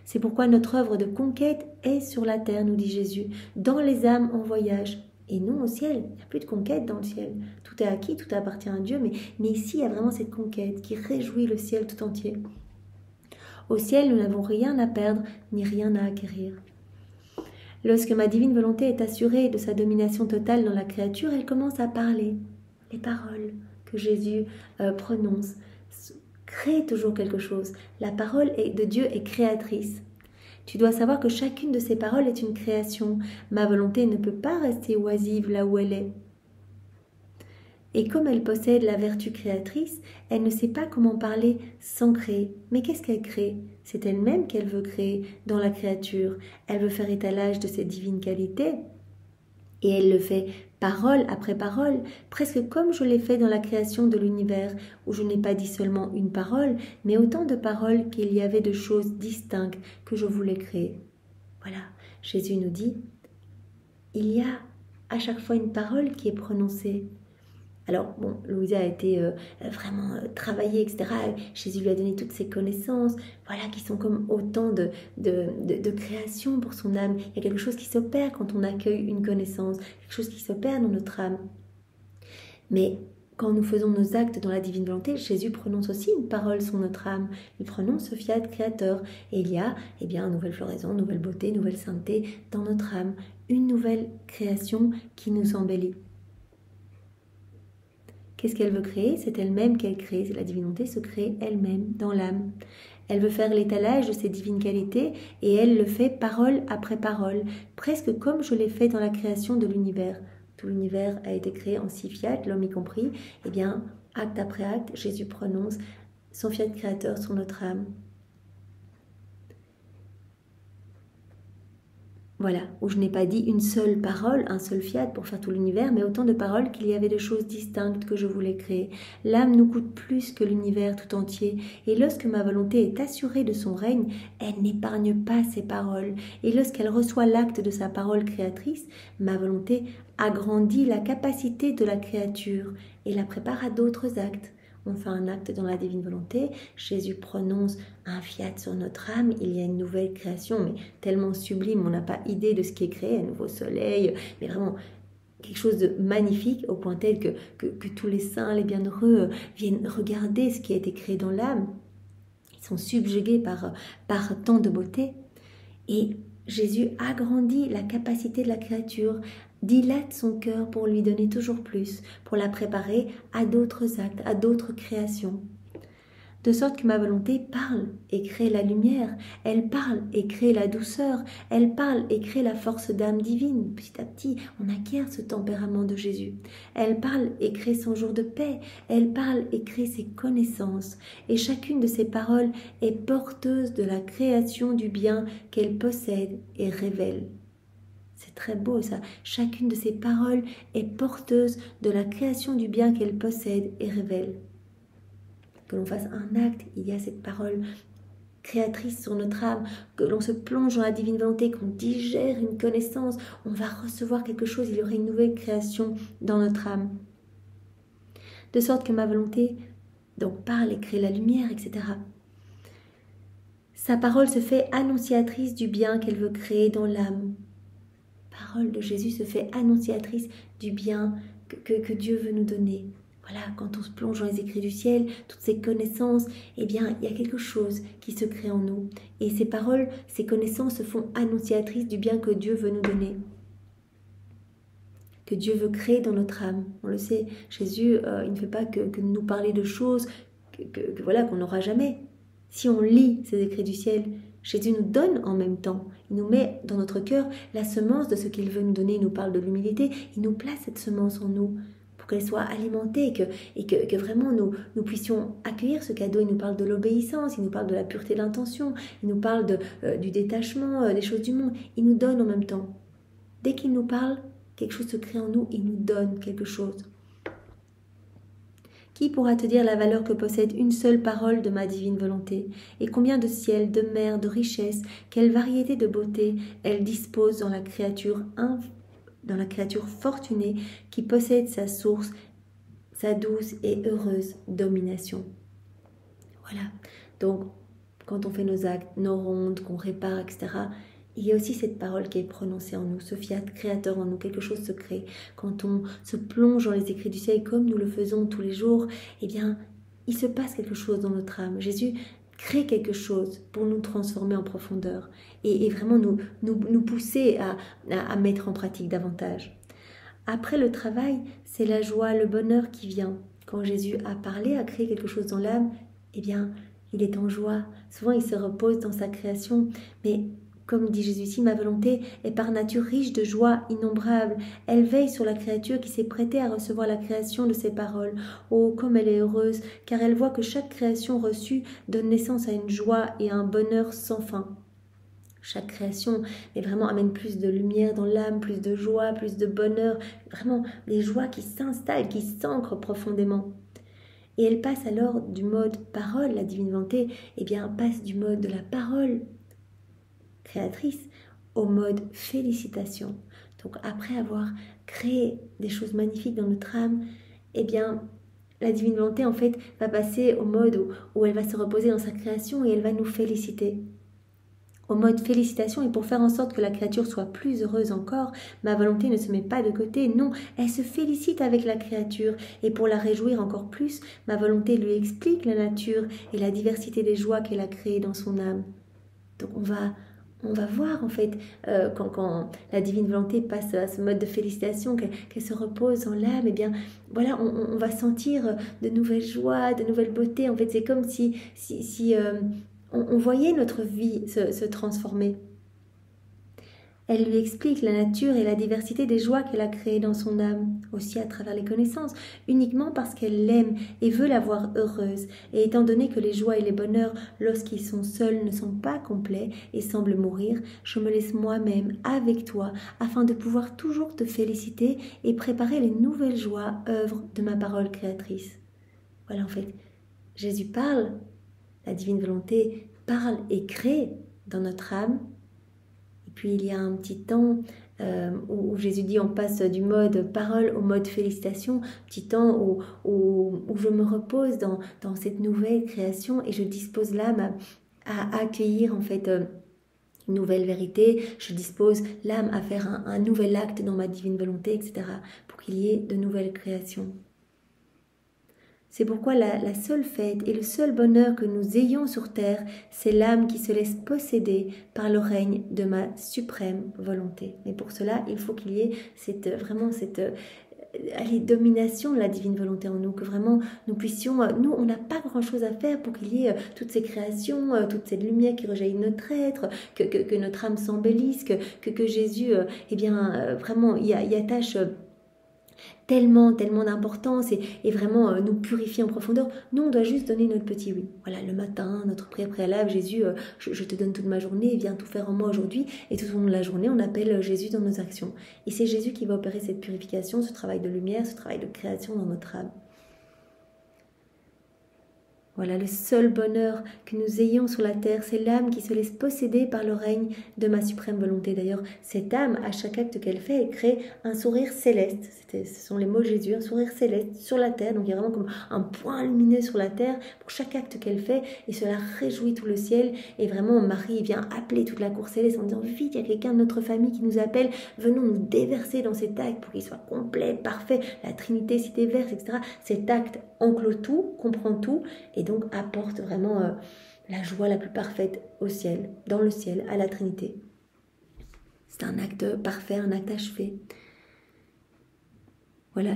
C'est pourquoi notre œuvre de conquête est sur la terre, nous dit Jésus, dans les âmes en voyage. Et non au ciel, il n'y a plus de conquête dans le ciel. Tout est acquis, tout appartient à Dieu, mais ici, il y a vraiment cette conquête qui réjouit le ciel tout entier. Au ciel, nous n'avons rien à perdre, ni rien à acquérir. Lorsque ma divine volonté est assurée de sa domination totale dans la créature, elle commence à parler. Les paroles que Jésus prononce créent toujours quelque chose. La parole de Dieu est créatrice. Tu dois savoir que chacune de ces paroles est une création. Ma volonté ne peut pas rester oisive là où elle est. Et comme elle possède la vertu créatrice, elle ne sait pas comment parler sans créer. Mais qu'est-ce qu'elle crée? C'est elle-même qu'elle veut créer dans la créature. Elle veut faire étalage de ses divines qualités. Et elle le fait parole après parole, presque comme je l'ai fait dans la création de l'univers, où je n'ai pas dit seulement une parole, mais autant de paroles qu'il y avait de choses distinctes que je voulais créer. Voilà, Jésus nous dit, il y a à chaque fois une parole qui est prononcée. Alors, bon, Louisa a été vraiment travaillée, etc. Jésus lui a donné toutes ses connaissances, voilà, qui sont comme autant de création pour son âme. Il y a quelque chose qui s'opère quand on accueille une connaissance, quelque chose qui s'opère dans notre âme. Mais quand nous faisons nos actes dans la divine volonté, Jésus prononce aussi une parole sur notre âme. Il prononce ce fiat créateur. Et il y a, eh bien, une nouvelle floraison, nouvelle beauté, nouvelle sainteté dans notre âme. Une nouvelle création qui nous embellit. Qu'est-ce qu'elle veut créer? C'est elle-même qu'elle crée. La divine volonté se crée elle-même dans l'âme. Elle veut faire l'étalage de ses divines qualités et elle le fait parole après parole, presque comme je l'ai fait dans la création de l'univers. Tout l'univers a été créé en 6 fiat, l'homme y compris. Eh bien, acte après acte, Jésus prononce son fiat créateur sur notre âme. Voilà, où je n'ai pas dit une seule parole, un seul fiat pour faire tout l'univers, mais autant de paroles qu'il y avait de choses distinctes que je voulais créer. L'âme nous coûte plus que l'univers tout entier, et lorsque ma volonté est assurée de son règne, elle n'épargne pas ses paroles. Et lorsqu'elle reçoit l'acte de sa parole créatrice, ma volonté agrandit la capacité de la créature et la prépare à d'autres actes. on fait un acte dans la divine volonté, Jésus prononce un fiat sur notre âme, il y a une nouvelle création, mais tellement sublime, on n'a pas idée de ce qui est créé, un nouveau soleil, mais vraiment quelque chose de magnifique, au point tel que tous les saints, les bienheureux viennent regarder ce qui a été créé dans l'âme. Ils sont subjugués par tant de beauté. Et Jésus agrandit la capacité de la créature, dilate son cœur pour lui donner toujours plus, pour la préparer à d'autres actes, à d'autres créations. De sorte que ma volonté parle et crée la lumière, elle parle et crée la douceur, elle parle et crée la force d'âme divine. Petit à petit, on acquiert ce tempérament de Jésus. Elle parle et crée son jour de paix, elle parle et crée ses connaissances. Et chacune de ces paroles est porteuse de la création du bien qu'elle possède et révèle. C'est très beau ça. Chacune de ces paroles est porteuse de la création du bien qu'elle possède et révèle. Que l'on fasse un acte, il y a cette parole créatrice sur notre âme, que l'on se plonge dans la divine volonté, qu'on digère une connaissance, on va recevoir quelque chose, il y aura une nouvelle création dans notre âme. De sorte que ma volonté donc parle et crée la lumière, etc. Sa parole se fait annonciatrice du bien qu'elle veut créer dans l'âme. La parole de Jésus se fait annonciatrice du bien que Dieu veut nous donner. Voilà, quand on se plonge dans les écrits du ciel, toutes ces connaissances, eh bien, il y a quelque chose qui se crée en nous. Et ces paroles, ces connaissances se font annonciatrices du bien que Dieu veut nous donner, que Dieu veut créer dans notre âme. On le sait, Jésus, il ne fait pas que nous parler de choses voilà, qu'on n'aura jamais. Si on lit ces écrits du ciel, Jésus nous donne en même temps. Il nous met dans notre cœur la semence de ce qu'il veut nous donner. Il nous parle de l'humilité. Il nous place cette semence en nous, qu'elle soit alimentée et que vraiment nous puissions accueillir ce cadeau. Il nous parle de l'obéissance, il nous parle de la pureté de l'intention, il nous parle du détachement des choses du monde. Il nous donne en même temps. Dès qu'il nous parle, quelque chose se crée en nous, il nous donne quelque chose. Qui pourra te dire la valeur que possède une seule parole de ma divine volonté? Et combien de ciel, de mer, de richesses, quelle variété de beauté elle dispose dans la créature fortunée qui possède sa source, sa douce et heureuse domination. Voilà, donc quand on fait nos actes, nos rondes, qu'on répare, etc., il y a aussi cette parole qui est prononcée en nous, ce fiat créateur en nous, quelque chose se crée. Quand on se plonge dans les écrits du ciel comme nous le faisons tous les jours, eh bien, il se passe quelque chose dans notre âme. Jésus crée quelque chose pour nous transformer en profondeur et vraiment nous pousser à mettre en pratique davantage. Après le travail, c'est la joie, le bonheur qui vient. Quand Jésus a parlé, a créé quelque chose dans l'âme, eh bien, il est en joie. Souvent, il se repose dans sa création, mais comme dit Jésus ici, ma volonté est par nature riche de joie innombrable. Elle veille sur la créature qui s'est prêtée à recevoir la création de ses paroles. Oh, comme elle est heureuse, car elle voit que chaque création reçue donne naissance à une joie et à un bonheur sans fin. Chaque création vraiment amène plus de lumière dans l'âme, plus de joie, plus de bonheur, vraiment des joies qui s'installent, qui s'ancrent profondément. Et elle passe alors du mode parole, la divine volonté, eh bien passe du mode de la parole créatrice au mode félicitation. Donc après avoir créé des choses magnifiques dans notre âme, eh bien la divine volonté en fait va passer au mode où elle va se reposer dans sa création et elle va nous féliciter. Au mode félicitation, et pour faire en sorte que la créature soit plus heureuse encore, ma volonté ne se met pas de côté, non, elle se félicite avec la créature, et pour la réjouir encore plus, ma volonté lui explique la nature et la diversité des joies qu'elle a créées dans son âme. Donc on va voir en fait, quand la divine volonté passe à ce mode de félicitation, qu'elle se repose en l'âme, eh bien voilà, on va sentir de nouvelles joies, de nouvelles beautés. En fait, c'est comme si on voyait notre vie se transformer. Elle lui explique la nature et la diversité des joies qu'elle a créées dans son âme, aussi à travers les connaissances, uniquement parce qu'elle l'aime et veut la voir heureuse. Et étant donné que les joies et les bonheurs, lorsqu'ils sont seuls, ne sont pas complets et semblent mourir, je me laisse moi-même avec toi, afin de pouvoir toujours te féliciter et préparer les nouvelles joies, œuvres de ma parole créatrice. Voilà, en fait, Jésus parle, la divine volonté parle et crée dans notre âme. Et puis il y a un petit temps où Jésus dit on passe du mode parole au mode félicitation, petit temps où je me repose dans cette nouvelle création et je dispose l'âme à accueillir en fait une nouvelle vérité, je dispose l'âme à faire un nouvel acte dans ma divine volonté, etc. pour qu'il y ait de nouvelles créations. C'est pourquoi la seule fête et le seul bonheur que nous ayons sur terre, c'est l'âme qui se laisse posséder par le règne de ma suprême volonté. Mais pour cela, il faut qu'il y ait cette domination de la divine volonté en nous, que vraiment nous puissions, nous on n'a pas grand chose à faire pour qu'il y ait toutes ces créations, toute cette lumière qui rejaillit de notre être, que notre âme s'embellisse, que Jésus vraiment y attache tellement d'importance et vraiment nous purifier en profondeur. Nous, on doit juste donner notre petit oui. Voilà, le matin, notre prière préalable, Jésus, je te donne toute ma journée, viens tout faire en moi aujourd'hui. Et tout au long de la journée, on appelle Jésus dans nos actions. Et c'est Jésus qui va opérer cette purification, ce travail de lumière, ce travail de création dans notre âme. Voilà, le seul bonheur que nous ayons sur la terre, c'est l'âme qui se laisse posséder par le règne de ma suprême volonté. D'ailleurs, cette âme, à chaque acte qu'elle fait, elle crée un sourire céleste. Ce sont les mots de Jésus, un sourire céleste sur la terre. Donc, il y a vraiment comme un point lumineux sur la terre pour chaque acte qu'elle fait. Et cela réjouit tout le ciel. Et vraiment, Marie vient appeler toute la cour céleste en disant « Vite, il y a quelqu'un de notre famille qui nous appelle. Venons nous déverser dans cet acte pour qu'il soit complet, parfait. La Trinité s'y déverse, etc. » Cet acte enclôt tout, comprend tout. Et donc apporte vraiment la joie la plus parfaite au ciel, dans le ciel, à la Trinité. C'est un acte parfait, un acte achevé. Voilà,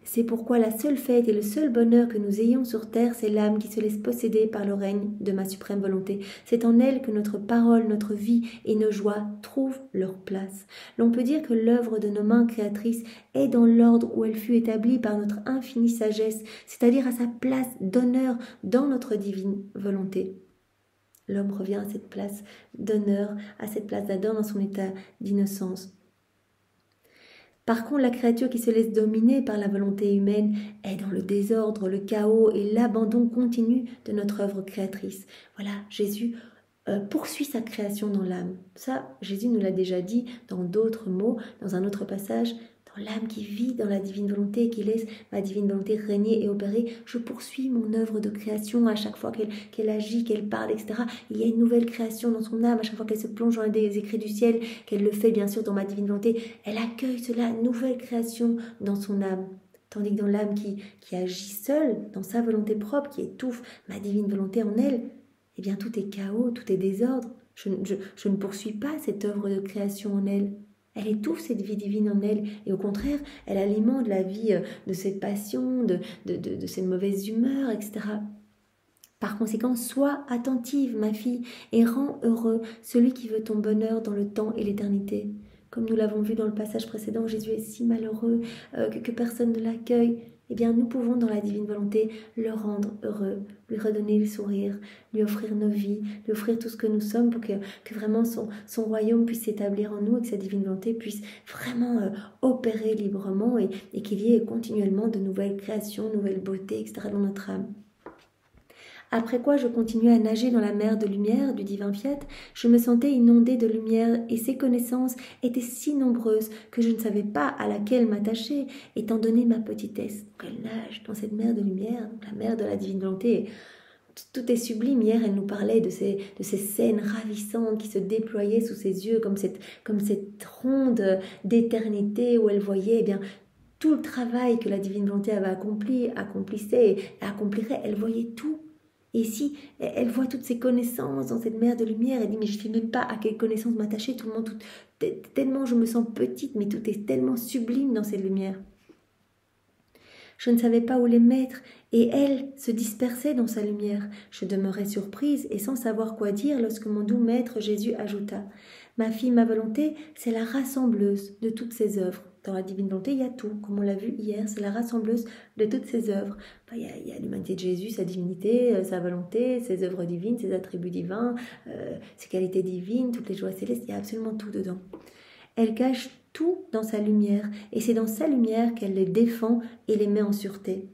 c'est pourquoi la seule fête et le seul bonheur que nous ayons sur terre, c'est l'âme qui se laisse posséder par le règne de ma suprême volonté. C'est en elle que notre parole, notre vie et nos joies trouvent leur place. L'on peut dire que l'œuvre de nos mains créatrices est dans l'ordre où elle fut établie par notre infinie sagesse, c'est-à-dire à sa place d'honneur dans notre divine volonté. L'homme revient à cette place d'honneur, à cette place d'Adam dans son état d'innocence. Par contre, la créature qui se laisse dominer par la volonté humaine est dans le désordre, le chaos et l'abandon continu de notre œuvre créatrice. Voilà, Jésus poursuit sa création dans l'âme. Ça, Jésus nous l'a déjà dit dans d'autres mots, dans un autre passage. Dans l'âme qui vit dans la divine volonté et qui laisse ma divine volonté régner et opérer, je poursuis mon œuvre de création à chaque fois qu'elle agit, qu'elle parle, etc. Il y a une nouvelle création dans son âme, à chaque fois qu'elle se plonge dans les écrits du ciel, qu'elle le fait bien sûr dans ma divine volonté, elle accueille cela, nouvelle création dans son âme. Tandis que dans l'âme qui agit seule, dans sa volonté propre, qui étouffe ma divine volonté en elle, eh bien tout est chaos, tout est désordre. Je ne poursuis pas cette œuvre de création en elle. Elle étouffe cette vie divine en elle et au contraire, elle alimente la vie de cette passion, de cette mauvaise humeur, etc. Par conséquent, sois attentive, ma fille, et rends heureux celui qui veut ton bonheur dans le temps et l'éternité. Comme nous l'avons vu dans le passage précédent, Jésus est si malheureux que personne ne l'accueille. Eh bien, nous pouvons, dans la divine volonté, le rendre heureux, lui redonner le sourire, lui offrir nos vies, lui offrir tout ce que nous sommes pour que vraiment son royaume puisse s'établir en nous et que sa divine volonté puisse vraiment opérer librement et qu'il y ait continuellement de nouvelles créations, nouvelles beautés, etc. dans notre âme. Après quoi je continuais à nager dans la mer de lumière du divin fiat, je me sentais inondée de lumière et ces connaissances étaient si nombreuses que je ne savais pas à laquelle m'attacher, étant donné ma petitesse. Donc elle nage dans cette mer de lumière, donc la mer de la divine volonté. Tout est sublime. Hier, elle nous parlait de ces scènes ravissantes qui se déployaient sous ses yeux comme cette ronde d'éternité où elle voyait tout le travail que la divine volonté avait accomplissait et accomplirait. Elle voyait tout. Et ici, elle voit toutes ces connaissances dans cette mer de lumière. Elle dit, mais je ne sais même pas à quelle connaissance m'attacher. Tellement je me sens petite, mais tout est tellement sublime dans cette lumière. Je ne savais pas où les mettre, et elle se dispersait dans sa lumière. Je demeurais surprise et sans savoir quoi dire lorsque mon doux maître Jésus ajouta « Ma fille, ma volonté, c'est la rassembleuse de toutes ses œuvres. » Dans la divine volonté, il y a tout, comme on l'a vu hier, c'est la rassembleuse de toutes ses œuvres. Il y a l'humanité de Jésus, sa divinité, sa volonté, ses œuvres divines, ses attributs divins, ses qualités divines, toutes les joies célestes, il y a absolument tout dedans. Elle cache tout dans sa lumière, et c'est dans sa lumière qu'elle les défend et les met en sûreté.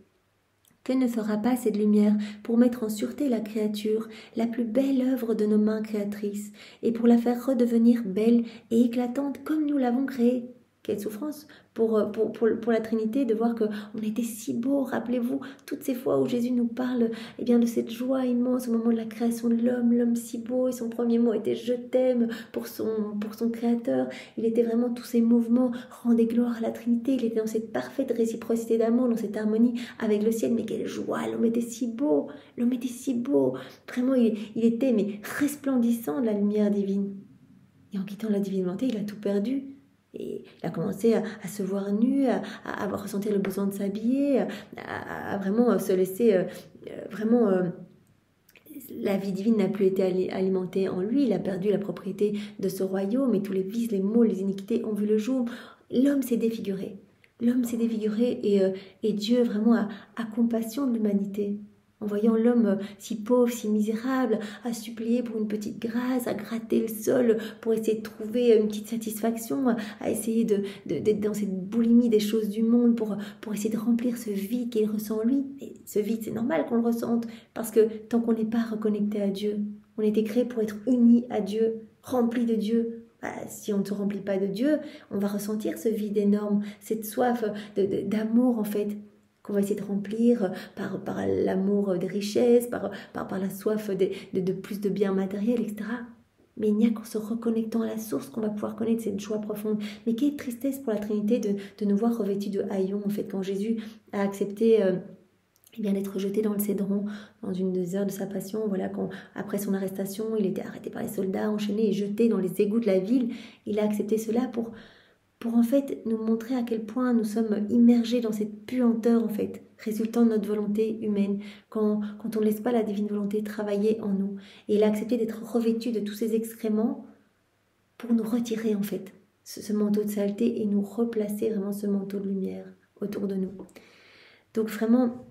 Que ne fera pas cette lumière pour mettre en sûreté la créature, la plus belle œuvre de nos mains créatrices, et pour la faire redevenir belle et éclatante comme nous l'avons créée? Quelle souffrance pour la Trinité de voir qu'on était si beau. Rappelez-vous toutes ces fois où Jésus nous parle bien, de cette joie immense au moment de la création de l'homme si beau, et son premier mot était « je t'aime » pour son Créateur. Il était vraiment tous ces mouvements, rendez gloire à la Trinité. Il était dans cette parfaite réciprocité d'amour, dans cette harmonie avec le ciel. Mais quelle joie, l'homme était si beau, Vraiment, il était mais resplendissant de la lumière divine. Et en quittant la divine volonté, il a tout perdu. Et il a commencé à se voir nu, à ressentir le besoin de s'habiller, à vraiment se laisser la vie divine n'a plus été alimentée en lui. Il a perdu la propriété de ce royaume, et tous les vices, les maux, les iniquités ont vu le jour. L'homme s'est défiguré. Et Dieu vraiment a compassion de l'humanité. En voyant l'homme si pauvre, si misérable, à supplier pour une petite grâce, à gratter le sol pour essayer de trouver une petite satisfaction, à essayer d'être dans cette boulimie des choses du monde pour essayer de remplir ce vide qu'il ressent en lui. Et ce vide, c'est normal qu'on le ressente, parce que tant qu'on n'est pas reconnecté à Dieu, on a été créé pour être unis à Dieu, remplis de Dieu. Si on ne se remplit pas de Dieu, on va ressentir ce vide énorme, cette soif d'amour en fait, qu'on va essayer de remplir par l'amour des richesses, par la soif de plus de biens matériels, etc. Mais il n'y a qu'en se reconnectant à la source qu'on va pouvoir connaître cette joie profonde. Mais quelle tristesse pour la Trinité de nous voir revêtus de haillons, en fait, quand Jésus a accepté d'être jeté dans le Cédron, dans une des heures de sa passion. Voilà, après son arrestation, il était arrêté par les soldats, enchaîné et jeté dans les égouts de la ville. Il a accepté cela pour en fait nous montrer à quel point nous sommes immergés dans cette puanteur en fait, résultant de notre volonté humaine, quand on ne laisse pas la divine volonté travailler en nous. Et il a accepté d'être revêtu de tous ces excréments pour nous retirer en fait ce manteau de saleté et nous replacer vraiment ce manteau de lumière autour de nous. Donc vraiment,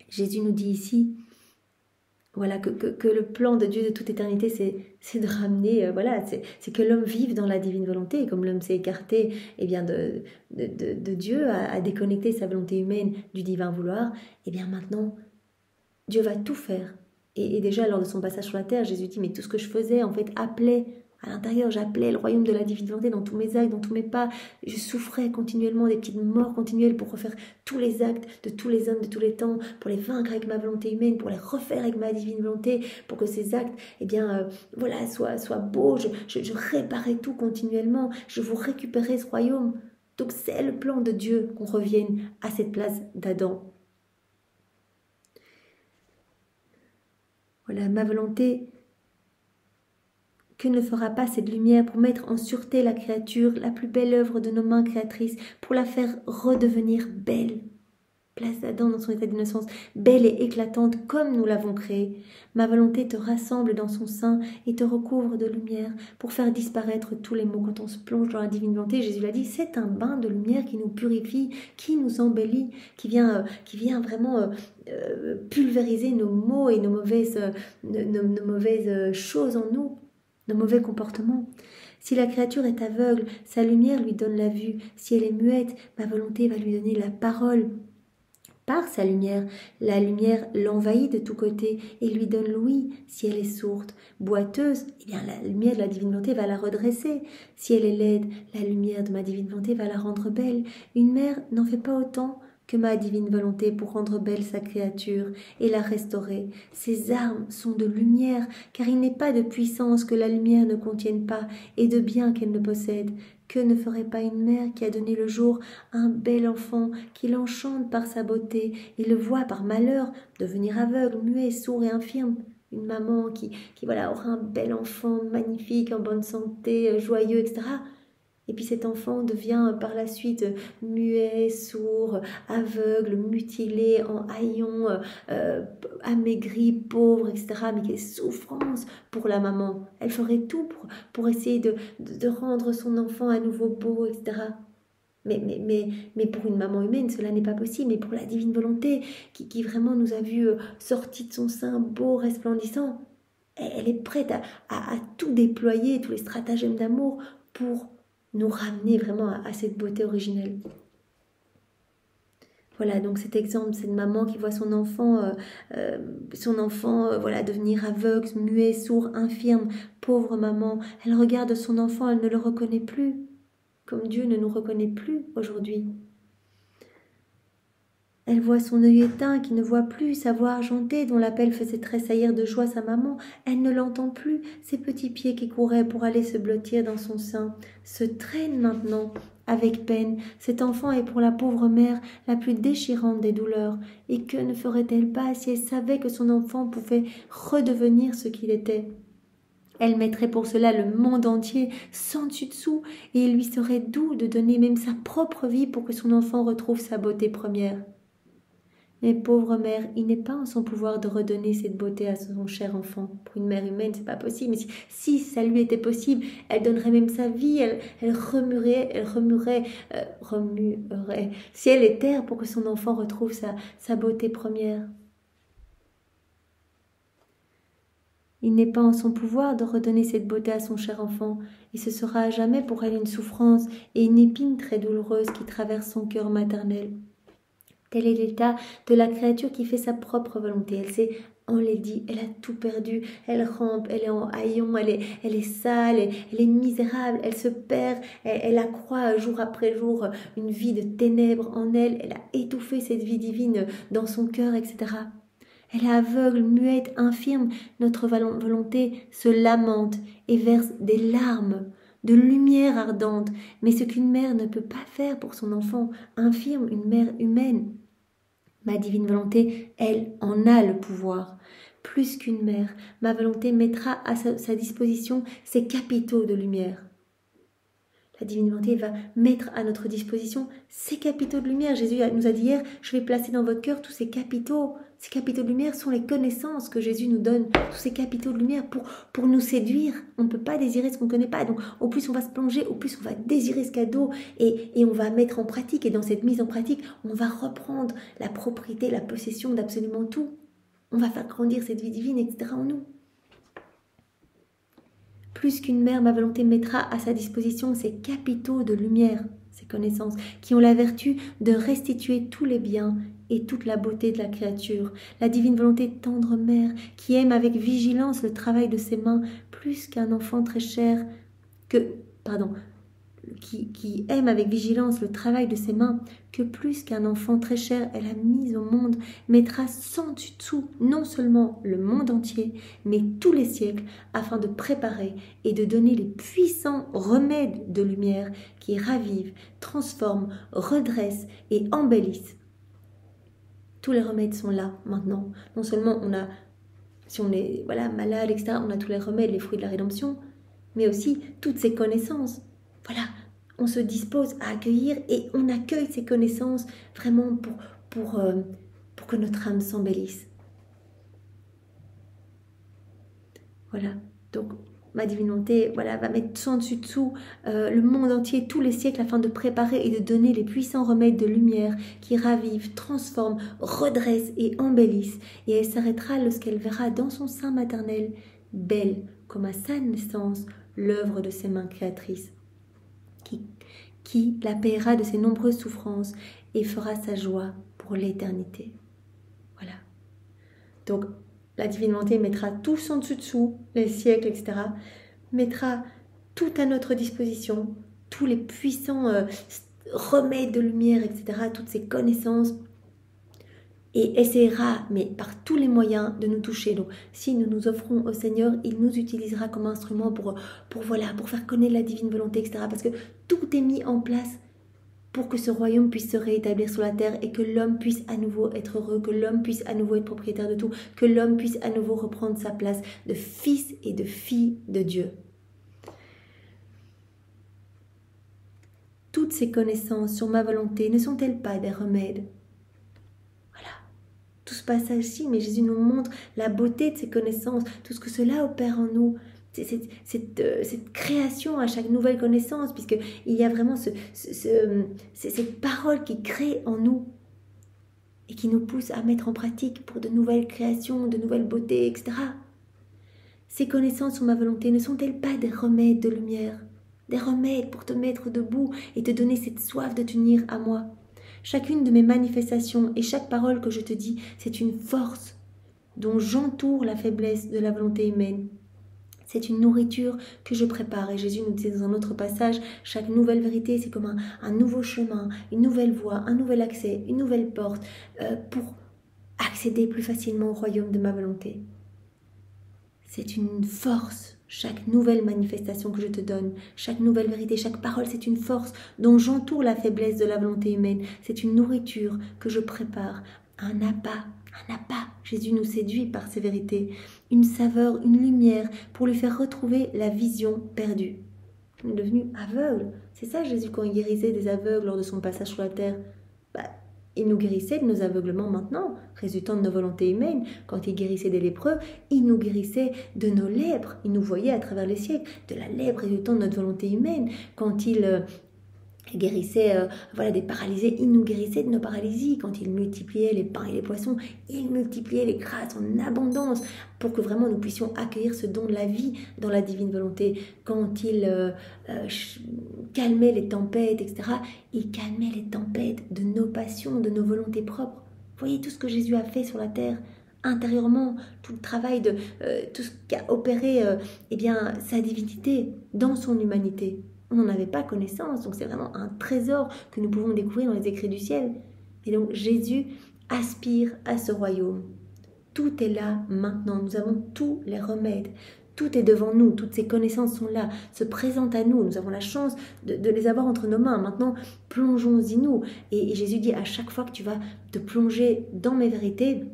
Jésus nous dit ici, voilà, que le plan de Dieu de toute éternité, c'est de ramener, c'est que l'homme vive dans la divine volonté. Et comme l'homme s'est écarté de Dieu, a déconnecté sa volonté humaine du divin vouloir, et bien maintenant, Dieu va tout faire. Et déjà, lors de son passage sur la terre, Jésus dit, mais tout ce que je faisais, en fait, appelait à l'intérieur, j'appelais le royaume de la divine volonté dans tous mes actes, dans tous mes pas. Je souffrais continuellement des petites morts continuelles pour refaire tous les actes de tous les hommes de tous les temps, pour les vaincre avec ma volonté humaine, pour les refaire avec ma divine volonté, pour que ces actes, soient beaux. Je réparais tout continuellement. Je vous récupérais ce royaume. Donc c'est le plan de Dieu qu'on revienne à cette place d'Adam. Voilà, ma volonté. Que ne fera pas cette lumière pour mettre en sûreté la créature, la plus belle œuvre de nos mains créatrices, pour la faire redevenir belle? Place d'Adam dans son état d'innocence, belle et éclatante comme nous l'avons créée. Ma volonté te rassemble dans son sein et te recouvre de lumière pour faire disparaître tous les maux. Quand on se plonge dans la divine volonté, Jésus l'a dit, c'est un bain de lumière qui nous purifie, qui nous embellit, qui vient vraiment pulvériser nos maux et nos mauvaises choses en nous, nos mauvais comportements. Si la créature est aveugle, sa lumière lui donne la vue. Si elle est muette, ma volonté va lui donner la parole. Par sa lumière, la lumière l'envahit de tous côtés et lui donne l'ouïe. Si elle est sourde, boiteuse, la lumière de la divine volonté va la redresser. Si elle est laide, la lumière de ma divine volonté va la rendre belle. Une mère n'en fait pas autant que ma divine volonté pour rendre belle sa créature et la restaurer. Ses armes sont de lumière, car il n'est pas de puissance que la lumière ne contienne pas et de bien qu'elle ne possède. Que ne ferait pas une mère qui a donné le jour à un bel enfant, qui l'enchante par sa beauté et le voit par malheur devenir aveugle, muet, sourd et infirme? Une maman qui aura un bel enfant magnifique, en bonne santé, joyeux, etc. Et puis cet enfant devient par la suite muet, sourd, aveugle, mutilé, en haillons, amaigri, pauvre, etc. Mais quelle souffrance pour la maman. Elle ferait tout pour essayer de rendre son enfant à nouveau beau, etc. Mais pour une maman humaine, cela n'est pas possible. Mais pour la divine volonté, qui vraiment nous a vus sortis de son sein beau, resplendissant, elle est prête à tout déployer, tous les stratagèmes d'amour pour nous ramener vraiment à cette beauté originelle. Voilà, donc cet exemple, c'est une maman qui voit son enfant, voilà, devenir aveugle, muet, sourd, infirme, pauvre maman. Elle regarde son enfant, elle ne le reconnaît plus, comme Dieu ne nous reconnaît plus aujourd'hui. Elle voit son œil éteint qui ne voit plus, sa voix argentée dont l'appel faisait tressaillir de joie sa maman. Elle ne l'entend plus, ses petits pieds qui couraient pour aller se blottir dans son sein se traînent maintenant avec peine. Cet enfant est pour la pauvre mère la plus déchirante des douleurs. Et que ne ferait-elle pas si elle savait que son enfant pouvait redevenir ce qu'il était ? Elle mettrait pour cela le monde entier sans dessus-dessous, et il lui serait doux de donner même sa propre vie pour que son enfant retrouve sa beauté première. Mais pauvre mère, il n'est pas en son pouvoir de redonner cette beauté à son cher enfant. Pour une mère humaine, c'est pas possible. Mais si ça lui était possible, elle donnerait même sa vie, elle remuerait ciel et terre pour que son enfant retrouve sa beauté première. Il n'est pas en son pouvoir de redonner cette beauté à son cher enfant, et ce sera à jamais pour elle une souffrance et une épine très douloureuse qui traverse son cœur maternel. Tel est l'état de la créature qui fait sa propre volonté. Elle s'est enlaidie, elle a tout perdu, elle rampe, elle est en haillons, elle est sale, elle est misérable, elle se perd, elle accroît jour après jour une vie de ténèbres en elle, elle a étouffé cette vie divine dans son cœur, etc. Elle est aveugle, muette, infirme. Notre volonté se lamente et verse des larmes, de lumière ardente. Mais ce qu'une mère ne peut pas faire pour son enfant infirme, une mère humaine, ma divine volonté, elle en a le pouvoir. Plus qu'une mère, ma volonté mettra à sa disposition ses capitaux de lumière. La divine volonté va mettre à notre disposition ces capitaux de lumière. Jésus nous a dit hier, je vais placer dans votre cœur tous ces capitaux. Ces capitaux de lumière sont les connaissances que Jésus nous donne. Tous ces capitaux de lumière pour nous séduire. On ne peut pas désirer ce qu'on ne connaît pas. Donc au plus on va se plonger, au plus on va désirer ce cadeau et on va mettre en pratique. Et dans cette mise en pratique, on va reprendre la propriété, la possession d'absolument tout. On va faire grandir cette vie divine, etc. en nous. Plus qu'une mère, ma volonté mettra à sa disposition ces capitaux de lumière, ces connaissances, qui ont la vertu de restituer tous les biens et toute la beauté de la créature. La divine volonté tendre mère, qui aime avec vigilance le travail de ses mains, plus qu'un enfant très cher, qui aime avec vigilance le travail de ses mains, que plus qu'un enfant très cher elle a mis au monde, mettra sans dessous non seulement le monde entier, mais tous les siècles, afin de préparer et de donner les puissants remèdes de lumière qui ravivent, transforment, redressent et embellissent. Tous les remèdes sont là maintenant. Non seulement on a, si on est malade, etc., on a tous les remèdes, les fruits de la rédemption, mais aussi toutes ces connaissances. Voilà, on se dispose à accueillir et on accueille ces connaissances vraiment pour que notre âme s'embellisse. Voilà, donc ma divine volonté va mettre sans dessous le monde entier, tous les siècles, afin de préparer et de donner les puissants remèdes de lumière qui ravivent, transforment, redressent et embellissent. Et elle s'arrêtera lorsqu'elle verra dans son sein maternel, belle comme à sa naissance, l'œuvre de ses mains créatrices, qui la paiera de ses nombreuses souffrances et fera sa joie pour l'éternité. Voilà. Donc, la divine volonté mettra tout en dessous, les siècles, etc., mettra tout à notre disposition, tous les puissants remèdes de lumière, etc., toutes ces connaissances, et essaiera, mais par tous les moyens, de nous toucher. Donc, si nous nous offrons au Seigneur, il nous utilisera comme instrument pour faire connaître la divine volonté, etc., parce que tout est mis en place pour que ce royaume puisse se rétablir sur la terre et que l'homme puisse à nouveau être heureux, que l'homme puisse à nouveau être propriétaire de tout, que l'homme puisse à nouveau reprendre sa place de fils et de fille de Dieu. Toutes ces connaissances sur ma volonté ne sont-elles pas des remèdes ? Voilà, tout ce passage-ci, mais Jésus nous montre la beauté de ces connaissances, tout ce que cela opère en nous. Cette création à chaque nouvelle connaissance, puisqu'il y a vraiment cette parole qui crée en nous et qui nous pousse à mettre en pratique pour de nouvelles créations, de nouvelles beautés, etc. Ces connaissances sur ma volonté ne sont-elles pas des remèdes de lumière, des remèdes pour te mettre debout et te donner cette soif de t'unir à moi? Chacune de mes manifestations et chaque parole que je te dis, c'est une force dont j'entoure la faiblesse de la volonté humaine. C'est une nourriture que je prépare. Et Jésus nous dit dans un autre passage, chaque nouvelle vérité, c'est comme un nouveau chemin, une nouvelle voie, un nouvel accès, une nouvelle porte pour accéder plus facilement au royaume de ma volonté. C'est une force. Chaque nouvelle manifestation que je te donne, chaque nouvelle vérité, chaque parole, c'est une force dont j'entoure la faiblesse de la volonté humaine. C'est une nourriture que je prépare, un appât. Un appât. Jésus nous séduit par ces vérités. Une saveur, une lumière pour lui faire retrouver la vision perdue. On est devenu aveugle. C'est ça Jésus quand il guérissait des aveugles lors de son passage sur la terre. Il nous guérissait de nos aveuglements maintenant, résultant de nos volontés humaines. Quand il guérissait des lépreux, il nous guérissait de nos lèpres. Il nous voyait à travers les siècles, de la lèpre résultant de notre volonté humaine. Quand il guérissait des paralysés, il nous guérissait de nos paralysies. Quand il multipliait les pains et les poissons, il multipliait les grâces en abondance pour que vraiment nous puissions accueillir ce don de la vie dans la divine volonté. Quand il calmait les tempêtes, etc., il calmait les tempêtes de nos passions, de nos volontés propres. Vous voyez tout ce que Jésus a fait sur la terre intérieurement, tout le travail de tout ce qu'a opéré sa divinité dans son humanité. On n'en avait pas connaissance, donc c'est vraiment un trésor que nous pouvons découvrir dans les écrits du ciel. Et donc Jésus aspire à ce royaume. Tout est là maintenant, nous avons tous les remèdes. Tout est devant nous, toutes ces connaissances sont là, se présentent à nous. Nous avons la chance de les avoir entre nos mains. Maintenant, plongeons-y nous. Et Jésus dit à chaque fois que tu vas te plonger dans mes vérités,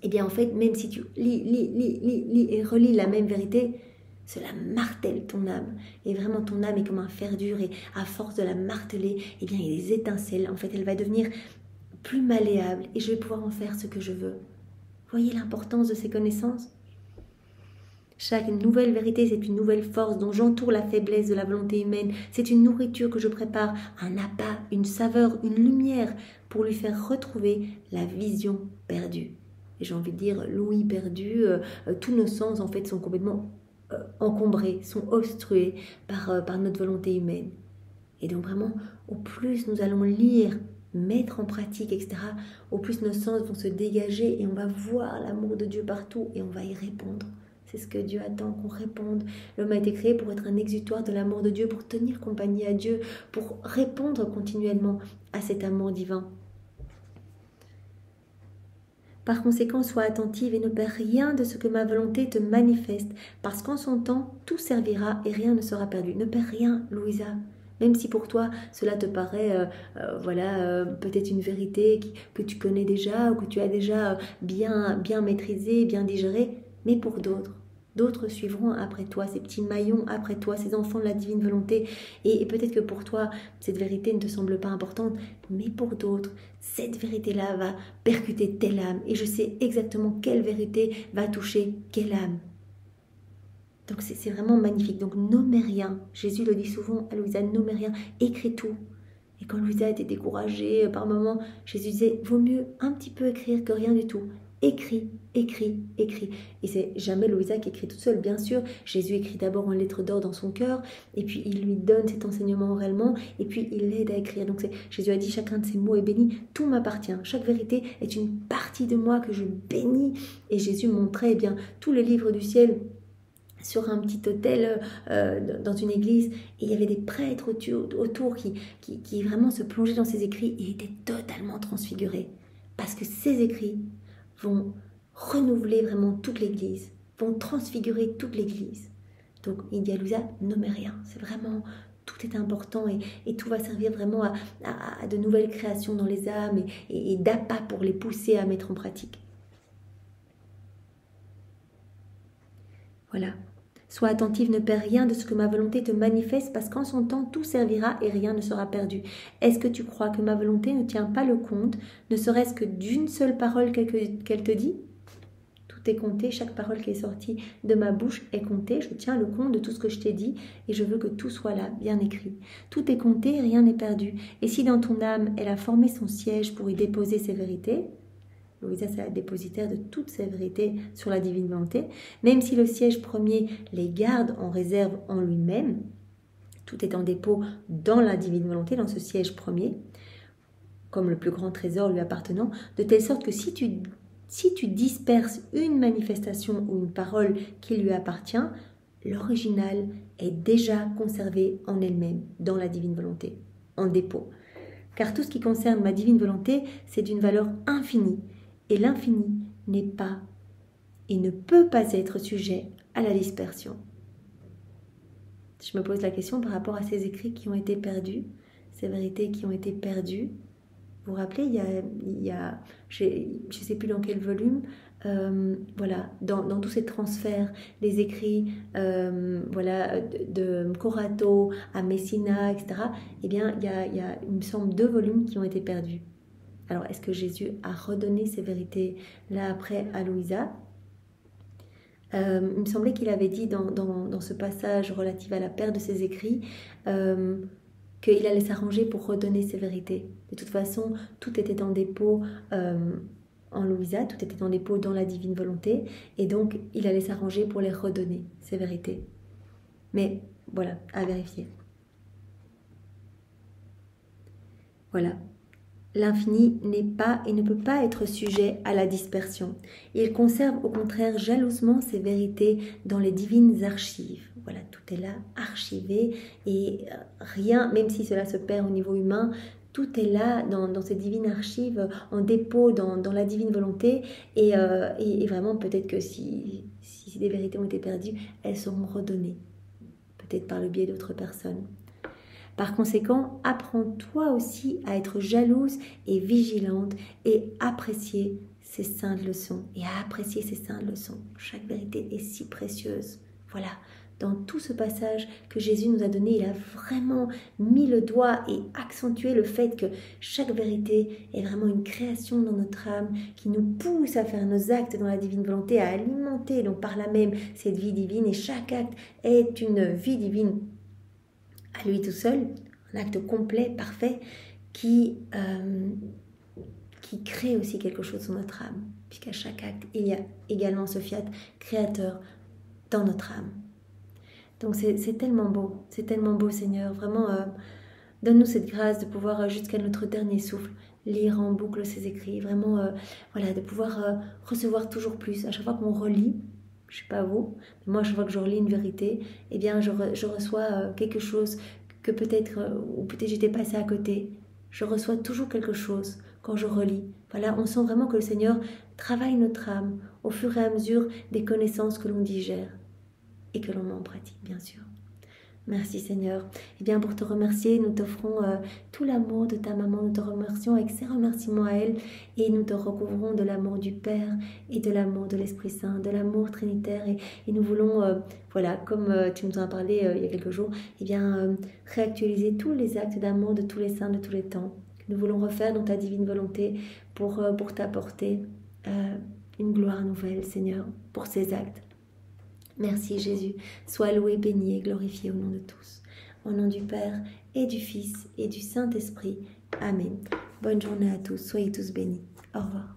eh bien en fait, même si tu lis et relis la même vérité, cela martèle ton âme. Et vraiment, ton âme est comme un fer dur. Et à force de la marteler, eh bien, il y a des étincelles. En fait, elle va devenir plus malléable. Et je vais pouvoir en faire ce que je veux. Voyez l'importance de ces connaissances? Chaque nouvelle vérité, c'est une nouvelle force dont j'entoure la faiblesse de la volonté humaine. C'est une nourriture que je prépare, un appât, une saveur, une lumière pour lui faire retrouver la vision perdue. Et j'ai envie de dire, l'ouïe perdue, tous nos sens, en fait, sont complètement encombrés, sont obstrués par notre volonté humaine. Et donc vraiment, au plus nous allons lire, mettre en pratique, etc., au plus nos sens vont se dégager et on va voir l'amour de Dieu partout et on va y répondre. C'est ce que Dieu attend, qu'on réponde. L'homme a été créé pour être un exutoire de l'amour de Dieu, pour tenir compagnie à Dieu, pour répondre continuellement à cet amour divin. Par conséquent, sois attentive et ne perds rien de ce que ma volonté te manifeste, parce qu'en son temps, tout servira et rien ne sera perdu. Ne perds rien, Louisa. Même si pour toi, cela te paraît peut-être une vérité que tu connais déjà ou que tu as déjà bien maîtrisée, bien digérée, mais pour d'autres suivront après toi, ces petits maillons après toi, ces enfants de la divine volonté. Et peut-être que pour toi, cette vérité ne te semble pas importante, mais pour d'autres, cette vérité-là va percuter telle âme. Et je sais exactement quelle vérité va toucher quelle âme. Donc c'est vraiment magnifique. Donc nommez rien. Jésus le dit souvent à Louisa, nommez rien, écris tout. Et quand Louisa était découragée par moments, Jésus disait, vaut mieux un petit peu écrire que rien du tout. Écris, écris, écris. Et c'est jamais Louisa qui écrit toute seule, bien sûr. Jésus écrit d'abord en lettres d'or dans son cœur, et puis il lui donne cet enseignement oralement, et puis il l'aide à écrire. Donc Jésus a dit, chacun de ces mots est béni, tout m'appartient. Chaque vérité est une partie de moi que je bénis. Et Jésus montrait tous les livres du ciel sur un petit autel dans une église, et il y avait des prêtres autour qui vraiment se plongeaient dans ces écrits et étaient totalement transfigurés. Parce que ces écrits vont renouveler vraiment toute l'église, vont transfigurer toute l'église. Donc il dit à Louisa, nommez rien, c'est vraiment, tout est important et tout va servir vraiment à de nouvelles créations dans les âmes et d'appât pour les pousser à mettre en pratique. Voilà. Sois attentive, ne perds rien de ce que ma volonté te manifeste, parce qu'en son temps, tout servira et rien ne sera perdu. Est-ce que tu crois que ma volonté ne tient pas le compte, ne serait-ce que d'une seule parole qu'elle te dit? Tout est compté, chaque parole qui est sortie de ma bouche est comptée. Je tiens le compte de tout ce que je t'ai dit et je veux que tout soit là, bien écrit. Tout est compté et rien n'est perdu. Et si dans ton âme, elle a formé son siège pour y déposer ses vérités, Louisa, c'est la dépositaire de toutes ces vérités sur la divine volonté. Même si le siège premier les garde en réserve en lui-même, tout est en dépôt dans la divine volonté, dans ce siège premier. comme le plus grand trésor lui appartenant, de telle sorte que si tu disperses une manifestation ou une parole qui lui appartient, l'original est déjà conservé en elle-même, dans la divine volonté, en dépôt. Car tout ce qui concerne ma divine volonté, c'est d'une valeur infinie, et l'infini n'est pas et ne peut pas être sujet à la dispersion. Je me pose la question par rapport à ces écrits qui ont été perdus, ces vérités qui ont été perdues. Vous vous rappelez, il y a je ne sais plus dans quel volume, voilà, dans tous ces transferts, les écrits voilà, de Corato à Messina, etc., eh bien, il y a, il me semble, 2 volumes qui ont été perdus. Alors, est-ce que Jésus a redonné ces vérités là après à Louisa ? Il me semblait qu'il avait dit dans ce passage relatif à la perte de ses écrits qu'il allait s'arranger pour redonner ses vérités. De toute façon, tout était en dépôt en Louisa, tout était en dépôt dans la divine volonté, et donc il allait s'arranger pour les redonner, ces vérités. Mais voilà, à vérifier. Voilà. L'infini n'est pas et ne peut pas être sujet à la dispersion. Il conserve au contraire jalousement ses vérités dans les divines archives. Voilà, tout est là, archivé, et rien, même si cela se perd au niveau humain, tout est là dans ces divines archives, en dépôt dans la divine volonté, et vraiment peut-être que si des vérités ont été perdues, elles seront redonnées, peut-être par le biais d'autres personnes. Par conséquent, apprends-toi aussi à être jalouse et vigilante et apprécier ces saintes leçons. Et à apprécier ces saintes leçons. Chaque vérité est si précieuse. Voilà, dans tout ce passage que Jésus nous a donné, il a vraiment mis le doigt et accentué le fait que chaque vérité est vraiment une création dans notre âme qui nous pousse à faire nos actes dans la divine volonté, à alimenter donc par là même cette vie divine. Et chaque acte est une vie divine à lui tout seul, un acte complet, parfait, qui crée aussi quelque chose dans notre âme, puisqu'à chaque acte, il y a également ce fiat créateur dans notre âme. Donc c'est tellement beau Seigneur, vraiment, donne-nous cette grâce de pouvoir jusqu'à notre dernier souffle lire en boucle ces écrits, vraiment, voilà, de pouvoir recevoir toujours plus, à chaque fois qu'on relit. Je ne sais pas vous, mais moi, chaque fois que je relis une vérité, eh bien, je reçois quelque chose que peut-être, ou peut-être j'étais passée à côté. Je reçois toujours quelque chose quand je relis. Voilà, on sent vraiment que le Seigneur travaille notre âme au fur et à mesure des connaissances que l'on digère et que l'on met en pratique, bien sûr. Merci Seigneur. Et bien pour te remercier, nous t'offrons tout l'amour de ta maman. Nous te remercions avec ses remerciements à elle et nous te recouvrons de l'amour du Père et de l'amour de l'Esprit Saint, de l'amour trinitaire. Et nous voulons, voilà, comme tu nous en as parlé il y a quelques jours, eh bien réactualiser tous les actes d'amour de tous les saints de tous les temps. Nous voulons refaire dans ta divine volonté pour t'apporter une gloire nouvelle, Seigneur, pour ces actes. Merci Jésus, sois loué, béni et glorifié au nom de tous. Au nom du Père et du Fils et du Saint-Esprit. Amen. Bonne journée à tous, soyez tous bénis. Au revoir.